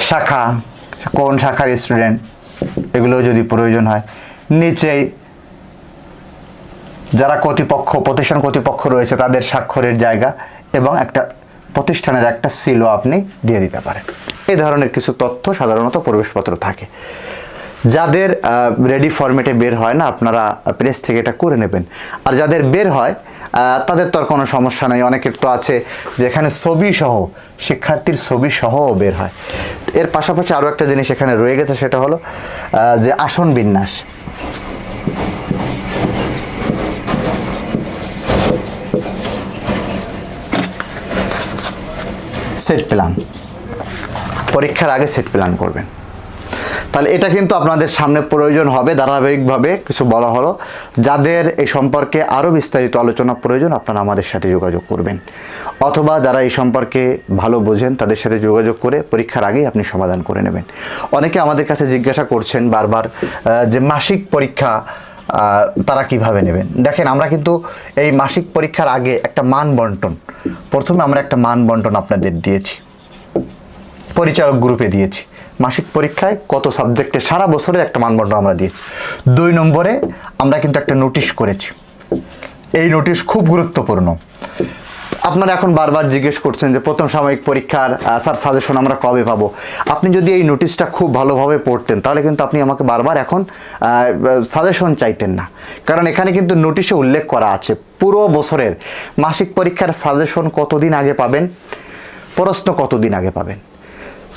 শাখা, কোন শাখার স্টুডেন্ট, এগুলো যদি প্রয়োজন হয়। নিচেই যারা কর্তৃপক্ষ, প্রতিষ্ঠান কর্তৃপক্ষ রয়েছে তাদের স্বাক্ষরের জায়গা এবং একটা প্রতিষ্ঠানের একটা সিলও আপনি দিয়ে দিতে পারেন। এই ধরনের কিছু তথ্য সাধারণত প্রবেশপত্র থাকে। যাদের রেডি ফরম্যাটে বের হয় না, আপনারা প্রেস থেকে এটা করে নেবেন। আর যাদের বের হয় তাদের তো আর কোনো সমস্যা নেই। অনেকের তো আছে যেখানে ছবি সহ, শিক্ষার্থীর ছবি সহ বের হয়। এর পাশাপাশি আরও একটা জিনিস এখানে রয়ে গেছে, সেটা হলো যে আসন বিন্যাস। সেট প্ল্যান, পরীক্ষার আগে সেট প্ল্যান করবেন। তাহলে এটা কিন্তু আপনাদের সামনে প্রয়োজন হবে, ধারাবাহিকভাবে কিছু বলা হলো। যাদের এই সম্পর্কে আরও বিস্তারিত আলোচনা প্রয়োজন, আপনারা আমাদের সাথে যোগাযোগ করবেন, অথবা যারা এই সম্পর্কে ভালো বোঝেন তাদের সাথে যোগাযোগ করে পরীক্ষার আগেই আপনি সমাধান করে নেবেন। অনেকে আমাদের কাছে জিজ্ঞাসা করছেন বারবার যে মাসিক পরীক্ষা তারা কিভাবে নেবেন। দেখেন, আমরা কিন্তু এই মাসিক পরীক্ষার আগে একটা মান বন্টন, প্রথমে আমরা একটা মান বন্টন আপনাদের দিয়েছি, পরিচালক গ্রুপে দিয়েছি। মাসিক পরীক্ষায় কত সাবজেক্টে সারা বছরের একটা মানবন্ধন আমরা দিয়েছি। 2 নম্বরে আমরা কিন্তু একটা নোটিশ করেছি। এই নোটিশ খুব গুরুত্বপূর্ণ। আপনারা এখন বারবার জিজ্ঞেস করছেন যে প্রথম সাময়িক পরীক্ষার স্যার সাজেশন আমরা কবে পাবো। আপনি যদি এই নোটিশটা খুব ভালোভাবে পড়তেন তাহলে কিন্তু আপনি আমাকে বারবার এখন সাজেশন চাইতেন না, কারণ এখানে কিন্তু নোটিশে উল্লেখ করা আছে পুরো বছরের মাসিক পরীক্ষার সাজেশন কতদিন আগে পাবেন, প্রশ্ন কতদিন আগে পাবেন,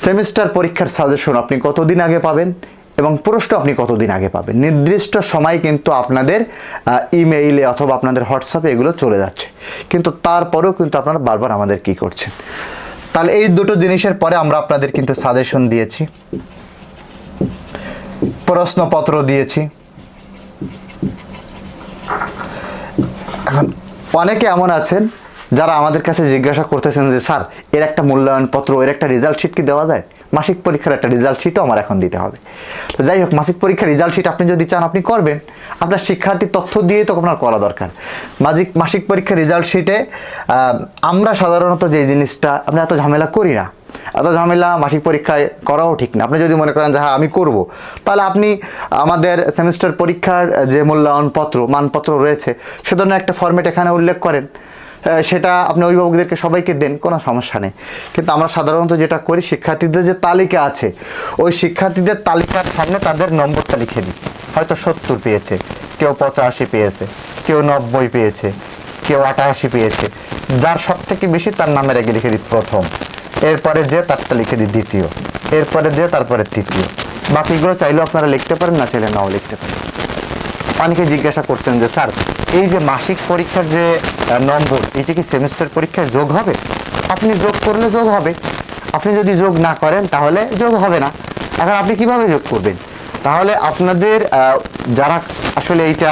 সেমিস্টার পরীক্ষার সাজেশন আপনি কতদিন আগে পাবেন এবং প্রশ্ন আপনি কতদিন আগে পাবেন। নির্দিষ্ট সময় কিন্তু আপনাদের ইমেইলে অথবা আপনাদের হোয়াটসঅ্যাপে এগুলো চলে যাচ্ছে, কিন্তু তারপরেও কিন্তু আপনারা বারবার আমাদের কি করছেন। তাহলে এই দুটো জিনিসের পরে আমরা আপনাদের কিন্তু সাজেশন দিয়েছি, প্রশ্নপত্র দিয়েছি। এখন অনেকে এমন আছেন যারা আমাদের কাছে জিজ্ঞাসা করতেছেন যে স্যার এর একটা মূল্যায়নপত্র, এর একটা রেজাল্ট শিট কি দেওয়া যায়? মাসিক পরীক্ষার একটা রেজাল্ট শিটও আমার এখন দিতে হবে। তো যাই হোক, মাসিক পরীক্ষার রেজাল্ট শিট আপনি যদি চান আপনি করবেন, আপনার শিক্ষার্থীর তথ্য দিয়েই তো আপনার করা দরকার। মাসিক পরীক্ষার রেজাল্ট শিটে আমরা সাধারণত যে জিনিসটা আমরা এত ঝামেলা করি না, এত ঝামেলা মাসিক পরীক্ষায় করাও ঠিক না। আপনি যদি মনে করেন যে হ্যাঁ আমি করব, তাহলে আপনি আমাদের সেমিস্টার পরীক্ষার যে মূল্যায়নপত্র, মানপত্র রয়েছে সে ধরনের একটা ফরম্যাট এখানে উল্লেখ করেন, সেটা আপনি অভিভাবকদেরকে সবাইকে দেন, কোনো সমস্যা নেই। কিন্তু আমরা সাধারণত যেটা করি, শিক্ষার্থীদের যে তালিকা আছে ওই শিক্ষার্থীদের তালিকার সামনে তাদের নম্বরটা লিখে দিই। হয়তো 70 পেয়েছে, কেউ 85 পেয়েছে, কেউ 90 পেয়েছে, কেউ 88 পেয়েছে, যার সব থেকে বেশি তার নামের আগে লিখে দিই প্রথম, এরপরে যে তারটা লিখে দিই দ্বিতীয়, এরপরে যে তারপরে তৃতীয়। বাকিগুলো চাইলেও আপনারা লিখতে পারেন, না চাইলে নাও লিখতে পারেন। অনেকে জিজ্ঞাসা করছেন যে স্যার এই যে মাসিক পরীক্ষার যে নম্বর, এটি কি সেমিস্টার পরীক্ষায় যোগ হবে? আপনি যোগ করলে যোগ হবে, আপনি যদি যোগ না করেন তাহলে যোগ হবে না। এখন আপনি কিভাবে যোগ করবেন? তাহলে আপনাদের যারা আসলে এইটা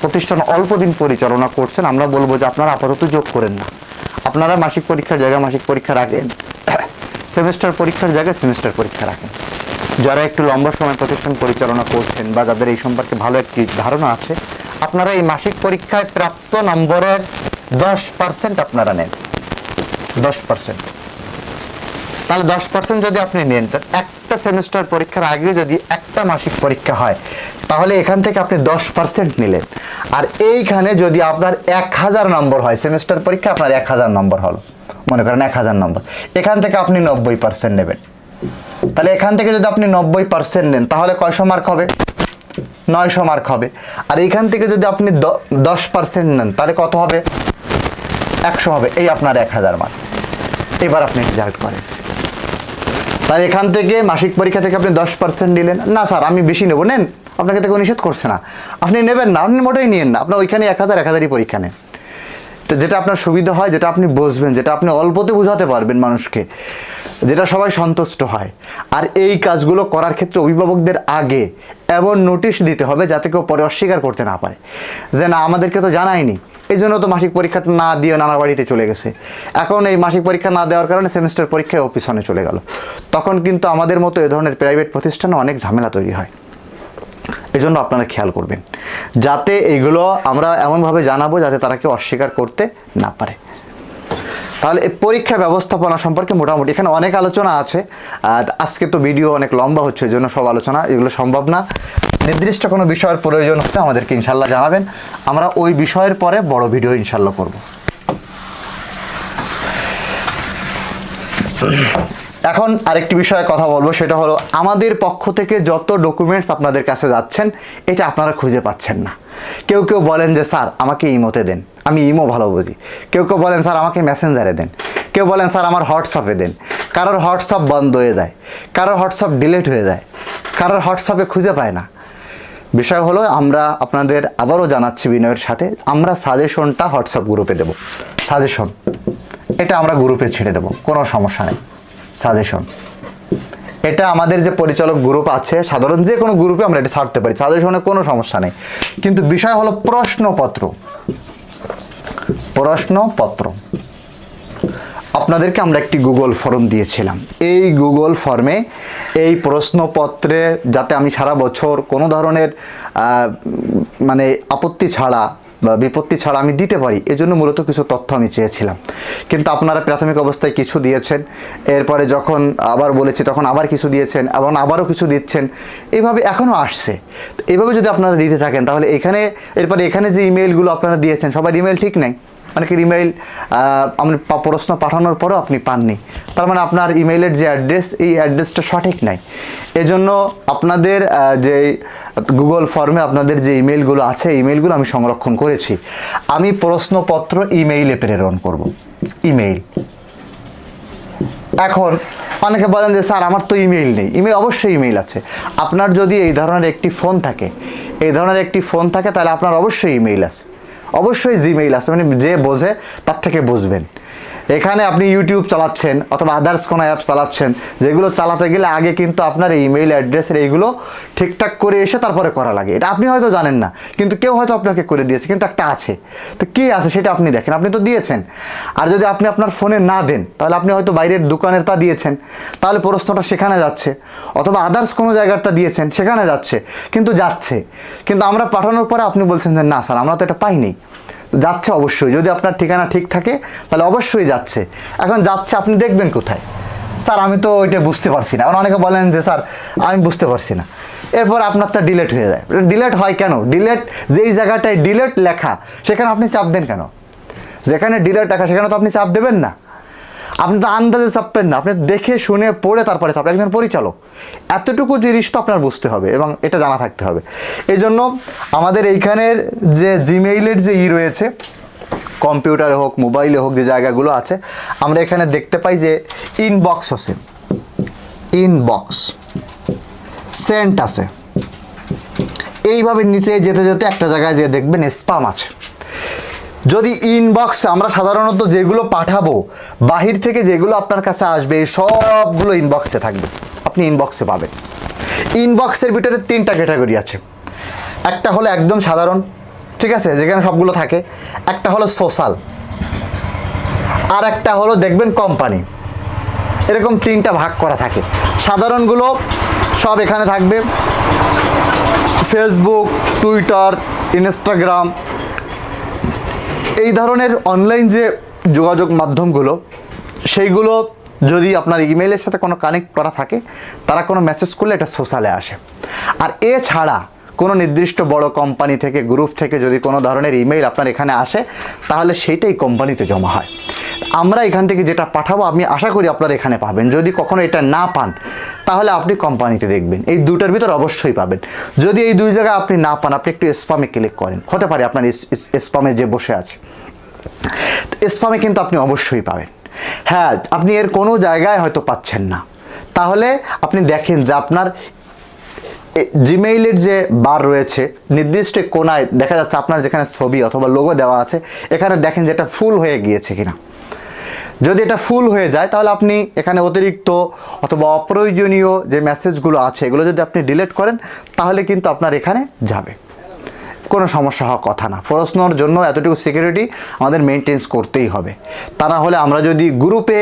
প্রতিষ্ঠান অল্প দিন পরিচালনা করছেন, আমরা বলবো যে আপনারা আপাতত যোগ করেন না। আপনারা মাসিক পরীক্ষার জায়গায় মাসিক পরীক্ষা রাখেন, সেমিস্টার পরীক্ষার জায়গায় সেমিস্টার পরীক্ষা রাখেন। যারা একটু লম্বা সময় প্রতিষ্ঠান পরিচালনা করছেন বা যাদের এই সম্পর্কে ভালো একটি ধারণা আছে, আপনারা এই মাসিক পরীক্ষায় প্রাপ্ত নম্বরের 10% আপনারা নেন, 10%। তাহলে 10% যদি আপনি নেন, তার একটা সেমিস্টার পরীক্ষার আগে যদি একটা মাসিক পরীক্ষা হয়, তাহলে এখান থেকে আপনি 10% নিলেন। আর এইখানে যদি আপনার 1000 নম্বর হয়, সেমিস্টার পরীক্ষা আপনার 1000 নম্বর হলো, মনে করেন 1000 নম্বর, এখান থেকে আপনি 90% নেবেন। তাহলে এখান থেকে যদি আপনি 90% নেন তাহলে কয়শো মার্ক হবে? 900 মার্ক হবে। আর এইখান থেকে যদি আপনি 10% নেন তাহলে কত হবে? 100 হবে। এই আপনার 1000 মার্ক। এবার আপনি রেজাল্ট করেন। তাহলে এখান থেকে মাসিক পরীক্ষা থেকে আপনি 10% নিলেন, না স্যার আমি বেশি নেবো, নেন, আপনাকে তো কেউ নিষেধ করছে না, আপনি নেবেন না, আপনি মোটেই নিয়েন না, আপনার ওইখানে 1000-1000ই পরীক্ষা নেন। যেটা আপনার সুবিধা হয়, যেটা আপনি বুঝবেন, যেটা আপনি অল্পতে বোঝাতে পারবেন মানুষকে, যেটা সবাই সন্তুষ্ট হয়। আর এই কাজগুলো করার ক্ষেত্রে অভিভাবকদের আগে এমন নোটিশ দিতে হবে যাতে কেউ পরে অস্বীকার করতে না পারে যে না আমাদেরকে তো জানায়নি, এই জন্য তো মাসিক পরীক্ষাটা না দিয়ে নানা বাড়িতে চলে গেছে। এখন এই মাসিক পরীক্ষা না দেওয়ার কারণে সেমিস্টার পরীক্ষায় পিছনে চলে গেল। তখন কিন্তু আমাদের মতো এ ধরনের প্রাইভেট প্রতিষ্ঠানে অনেক ঝামেলা তৈরি হয়। এই জন্য আপনারা খেয়াল করবেন যাতে এইগুলো আমরা এমনভাবে জানাবো যাতে তারা কেউ অস্বীকার করতে না পারে। তাহলে এই পরীক্ষা ব্যবস্থাপনা সম্পর্কে মোটামুটি এখানে অনেক আলোচনা আছে। আজকে তো ভিডিও অনেক লম্বা হচ্ছে, এই জন্য সব আলোচনা এগুলো সম্ভব না। নির্দিষ্ট কোনো বিষয়ের প্রয়োজন হলে আমাদেরকে ইনশাল্লাহ জানাবেন, আমরা ওই বিষয়ের পরে বড় ভিডিও ইনশাল্লাহ করব। এখন আরেকটি বিষয়ে কথা বলবো, সেটা হলো আমাদের পক্ষ থেকে যত ডকুমেন্টস আপনাদের কাছে যাচ্ছেন এটা আপনারা খুঁজে পাচ্ছেন না। কেউ কেউ বলেন যে স্যার আমাকে ইমোতে দেন, আমি ইমো ভালো বুঝি। কেউ কেউ বলেন স্যার আমাকে মেসেঞ্জারে দেন, কেউ বলেন স্যার আমার হোয়াটসঅ্যাপে দেন। কারোর হোয়াটসঅ্যাপ বন্ধ হয়ে যায়, কারোর হোয়াটসঅ্যাপ ডিলিট হয়ে যায়, কারোর হোয়াটসঅ্যাপে খুঁজে পায় না। বিষয় হলো আমরা আপনাদের আবারও জানাচ্ছি বিনয়ের সাথে, আমরা সাজেশনটা হোয়াটসঅ্যাপ গ্রুপে দেব। সাজেশন এটা আমরা গ্রুপে ছেড়ে দেব, কোনো সমস্যা নেই। সাজেশন এটা আমাদের যে পরিচালক গ্রুপ আছে, সাধারণ যে কোনো গ্রুপে আমরা এটা ছাড়তে পারি, সাজেশনে কোনো সমস্যা নেই। কিন্তু বিষয় হলো প্রশ্নপত্র। প্রশ্নপত্র আপনাদেরকে আমরা একটি গুগল ফর্ম দিয়েছিলাম, এই গুগল ফর্মে এই প্রশ্নপত্রে যাতে আমি সারা বছর কোনো ধরনের মানে আপত্তি ছাড়া বা বিপত্তি ছাড়া আমি দিতে পারি, এজন্য মূলত কিছু তথ্য আমি চেয়েছিলাম। কিন্তু আপনারা প্রাথমিক অবস্থায় কিছু দিয়েছেন, এরপরে যখন আবার বলেছি তখন আবার কিছু দিয়েছেন, এবং আবারও কিছু দিচ্ছেন, এইভাবে এখনও আসছে। এইভাবে যদি আপনারা দিতে থাকেন তাহলে এখানে এরপরে এখানে যে ইমেইলগুলো আপনারা দিয়েছেন সবার ইমেইল ঠিক নেই। অনেকের ইমেইল আপনি প্রশ্ন পাঠানোর পরেও আপনি পাননি, তার মানে আপনার ইমেইলের যে অ্যাড্রেস, এই অ্যাড্রেসটা সঠিক নাই। এজন্য আপনাদের যে গুগল ফর্মে আপনাদের যে ইমেইলগুলো আছে, ইমেইলগুলো আমি সংরক্ষণ করেছি। আমি প্রশ্নপত্র ইমেইলে প্রেরণ করব, ইমেইল। এখন অনেকে বলেন যে স্যার আমার তো ইমেইল নেই। ইমেইল অবশ্যই ইমেইল আছে। আপনার যদি এই ধরনের একটি ফোন থাকে, তাহলে আপনার অবশ্যই ইমেইল আছে, অবশ্যই জিমেইল আছে, মানে যে বোঝে তার থেকে বুঝবেন। এখানে আপনি ইউটিউব চালাচ্ছেন অথবা আদার্স কোনো অ্যাপ চালাচ্ছেন, যেগুলো চালাতে গেলে আগে কিন্তু আপনার এই ইমেইল অ্যাড্রেসের এইগুলো ঠিকঠাক করে এসে তারপরে করা লাগে। এটা আপনি হয়তো জানেন না, কিন্তু কেউ হয়তো আপনাকে করে দিয়েছে, কিন্তু একটা আছে। তো কী আছে সেটা আপনি দেখেন, আপনি তো দিয়েছেন। আর যদি আপনি আপনার ফোনে না দেন তাহলে আপনি হয়তো বাইরের দোকানের তা দিয়েছেন, তাহলে প্রশ্নটা সেখানে যাচ্ছে, অথবা আদার্স কোনো জায়গাটা দিয়েছেন সেখানে যাচ্ছে, কিন্তু আমরা পাঠানোর পরে আপনি বলছেন যে না স্যার আমরা তো এটা পাইনি। যাচ্ছে অবশ্যই, যদি আপনার ঠিকানা ঠিক থাকে তাহলে অবশ্যই যাচ্ছে। এখন যাচ্ছে আপনি দেখবেন কোথায়? স্যার আমি তো ওইটা বুঝতে পারছি না। এখন অনেকে বলেন যে স্যার আমি বুঝতে পারছি না, এরপর আপনার তা ডিলেট হয়ে যায়। ডিলেট হয় কেন? ডিলেট যেই জায়গাটায় ডিলেট লেখা সেখানে আপনি চাপ দেন কেন? যেখানে ডিলেট লেখা সেখানে তো আপনি চাপ দেবেন না, আপনি তো আন্দাজে চাপবেন না, আপনি দেখে শুনে পড়ে তারপরে চাপবেন। একজন পরিচালক, এতটুকু জিনিস তো আপনার বুঝতে হবে এবং এটা জানা থাকতে হবে। এই জন্য আমাদের এইখানের যে জিমেইলের যে রয়েছে, কম্পিউটারে হোক মোবাইলে হোক যে জায়গাগুলো আছে, আমরা এখানে দেখতে পাই যে ইনবক্স আছে, ইনবক্স, সেন্ট আছে। এইভাবে নিচে যেতে যেতে একটা জায়গায় যে দেখবেন স্প্যাম আছে। যদি ইনবক্সে আমরা সাধারণত যেগুলো পাঠাবো, বাহির থেকে যেগুলো আপনার কাছে আসবে, এই সবগুলো ইনবক্সে থাকবে, আপনি ইনবক্সে পাবেন। ইনবক্সের ভিতরে 3টা ক্যাটাগরি আছে। একটা হলো একদম সাধারণ, ঠিক আছে, যেখানে সবগুলো থাকে। একটা হলো সোশ্যাল, আর একটা হলো দেখবেন কোম্পানি। এরকম 3টা ভাগ করা থাকে। সাধারণগুলো সব এখানে থাকবে, ফেসবুক, টুইটার, ইনস্টাগ্রাম, এই ধরনের অনলাইন যে যোগাযোগ মাধ্যমগুলো, সেইগুলো যদি আপনার ইমেইলের সাথে কোনো কানেক্ট করা থাকে, তারা কোনো মেসেজ করলে এটা সোশ্যালে আসে। আর এছাড়া কোনো নির্দিষ্ট বড় কোম্পানি থেকে, গ্রুপ থেকে যদি কোনো ধরনের ইমেইল আপনার এখানে আসে, তাহলে সেইটাই কোম্পানিতে জমা হয়। আমরা এখান থেকে যেটা পাঠাবো আমি আশা করি আপনারা এখানে পাবেন। যদি কখনো এটা না পান তাহলে আপনি কোম্পানিতে দেখবেন, এই দুটার ভিতর অবশ্যই পাবেন। যদি এই দুই জায়গায় আপনি না পান, আপনি একটু স্প্যামে ক্লিক করেন, হতে পারে আপনার স্প্যামে যে বসে আছে, স্প্যামে কিন্তু আপনি অবশ্যই পাবেন। হ্যাঁ, আপনি এর কোনো জায়গায় হয়তো পাচ্ছেন না, তাহলে আপনি দেখেন যে আপনার জিমেইলের যে বার রয়েছে নির্দিষ্ট কোনায় দেখা যাচ্ছে আপনার যেখানে ছবি অথবা লোগো দেওয়া আছে, এখানে দেখেন যে এটা ফুল হয়ে গিয়েছে কিনা। যদি এটা ফুল হয়ে যায় তাহলে আপনি এখানে অতিরিক্ত অথবা অপ্রয়োজনীয় যে মেসেজগুলো আছে এগুলো যদি আপনি ডিলিট করেন তাহলে কিন্তু আপনার এখানে যাবে, কোনো সমস্যা হওয়ার কথা না। প্রশ্নর জন্য এতটুকু সিকিউরিটি আমাদের মেনটেন্স করতেই হবে, তা না হলে আমরা যদি গ্রুপে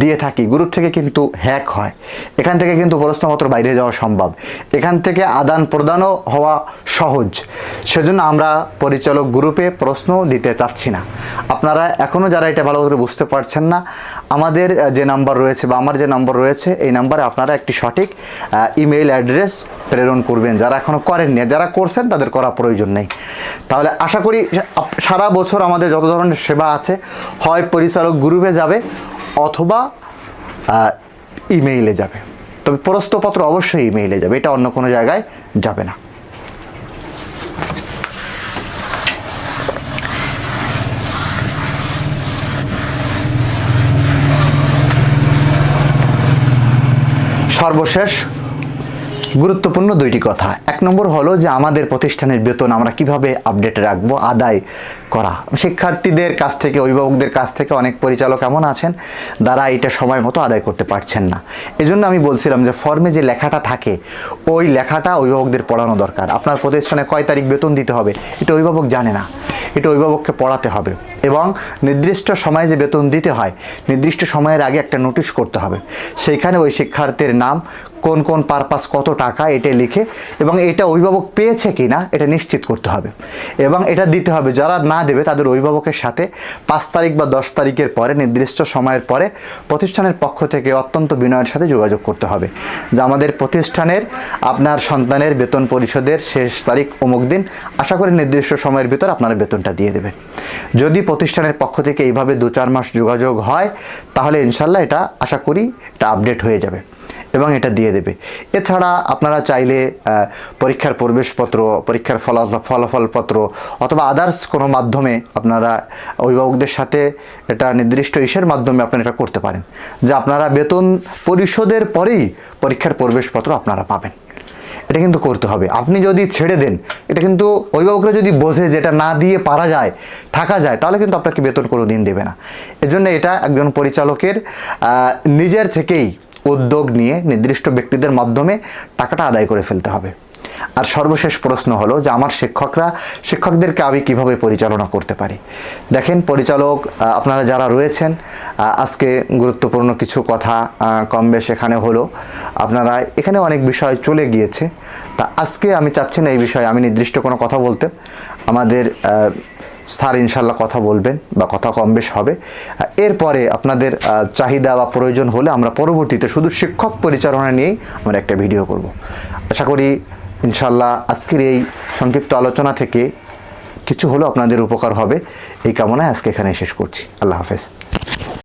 দিয়ে থাকি, গ্রুপ থেকে কিন্তু হ্যাক হয়, এখান থেকে কিন্তু প্রশ্নপত্র বাইরে যাওয়া সম্ভব, এখান থেকে আদান প্রদানও হওয়া সহজ। সেজন্য আমরা পরিচালক গ্রুপে প্রশ্ন দিতে চাচ্ছি না। আপনারা এখনও যারা এটা ভালো করে বুঝতে পারছেন না, আমাদের যে নাম্বার রয়েছে বা আমার যে নম্বর রয়েছে এই নাম্বারে আপনারা একটি সঠিক ইমেইল অ্যাড্রেস প্রেরণ করবেন। যারা এখনও করেননি, যারা করছেন তাদের করা প্রয়োজন নেই। তাহলে আশা করি সারা বছর আমাদের যত ধরনের সেবা আছে হয় পরিচালক গ্রুপে যাবে অথবা ইমেইলে যাবে, তবে প্রশ্নপত্র অবশ্যই ইমেইলে যাবে, এটা অন্য কোনো জায়গায় যাবে না। সর্বশেষ গুরুত্বপূর্ণ দুইটি কথা। এক নম্বর হলো যে আমাদের প্রতিষ্ঠানের বেতন আমরা কিভাবে আপডেট রাখবো, আদায় করা। শিক্ষার্থীদের কাছ থেকে, অভিভাবকদের কাছ থেকে অনেক পরিচালক এমন আছেন যারা এটা সময় মতো আদায় করতে পারছেন না। এজন্য আমি বলছিলাম যে ফর্মে যে লেখাটা থাকে ওই লেখাটা অভিভাবকদের পড়ানো দরকার। আপনার প্রতিষ্ঠানে কয় তারিখ বেতন দিতে হবে এটা অভিভাবক জানে না, এটা অভিভাবককে পড়াতে হবে। এবং নির্দিষ্ট সময়ে যে বেতন দিতে হয় নির্দিষ্ট সময়ের আগে একটা নোটিশ করতে হবে, সেইখানে ওই শিক্ষার্থীর নাম, কোন কোন পারপাস, কত টাকা এটা লিখে, এবং এটা অভিভাবক পেয়েছে কি না এটা নিশ্চিত করতে হবে। এবং এটা দিতে হবে, যারা না দেবে তাদের অভিভাবকের সাথে 5 তারিখ বা 10 তারিখের পরে নির্দিষ্ট সময়ের পরে প্রতিষ্ঠানের পক্ষ থেকে অত্যন্ত বিনয়ের সাথে যোগাযোগ করতে হবে যে আমাদের প্রতিষ্ঠানের আপনার সন্তানের বেতন পরিশোধের শেষ তারিখ অমুক দিন, আশা করি নির্দিষ্ট সময়ের ভিতর আপনারা বেতনটা দিয়ে দেবেন। যদি প্রতিষ্ঠানের পক্ষ থেকে এইভাবে 2-4 মাস যোগাযোগ হয় তাহলে ইনশাল্লাহ এটা আশা করি এটা আপডেট হয়ে যাবে এবং এটা দিয়ে দেবে। এছাড়া আপনারা চাইলে পরীক্ষার প্রবেশপত্র, পরীক্ষার ফলাফলপত্র অথবা আদার্স কোনো মাধ্যমে আপনারা অভিভাবকদের সাথে এটা নির্দিষ্ট ইসের মাধ্যমে আপনারা এটা করতে পারেন যে আপনারা বেতন পরিশোধের পরেই পরীক্ষার প্রবেশপত্র আপনারা পাবেন। এটা কিন্তু করতে হবে। আপনি যদি ছেড়ে দেন, এটা কিন্তু অভিভাবকরা যদি বোঝে যে এটা না দিয়ে পারা যায়, থাকা যায়, তাহলে কিন্তু আপনাকে বেতন কোনো দিন দেবে না। এজন্য এটা একজন পরিচালকের নিজের থেকেই উদ্যোগ নিয়ে নির্দিষ্ট ব্যক্তিদের মাধ্যমে টাকাটা আদায় করে ফেলতে হবে। আর সর্বশেষ প্রশ্ন হলো যে আমার শিক্ষকদেরকে আমি কিভাবে পরিচালনা করতে পারি। দেখেন পরিচালক আপনারা যারা রয়েছেন, আজকে গুরুত্বপূর্ণ কিছু কথা কম বেশ এখানে হলো, আপনারা এখানে অনেক বিষয় চলে গিয়েছে, তা আজকে আমি চাচ্ছি না এই বিষয়ে আমি নির্দিষ্ট কোনো কথা বলতে। আমাদের স্যার ইনশাল্লাহ কথা বলবেন বা কথা কম বেশ হবে। এরপরে আপনাদের চাহিদা বা প্রয়োজন হলে আমরা পরবর্তীতে শুধু শিক্ষক পরিচালনা নিয়েই আমরা একটা ভিডিও করব। আশা করি ইনশাল্লাহ আজকের এই সংক্ষিপ্ত আলোচনা থেকে কিছু হলেও আপনাদের উপকার হবে, এই কামনায় আজকে এখানে শেষ করছি। আল্লাহ হাফেজ।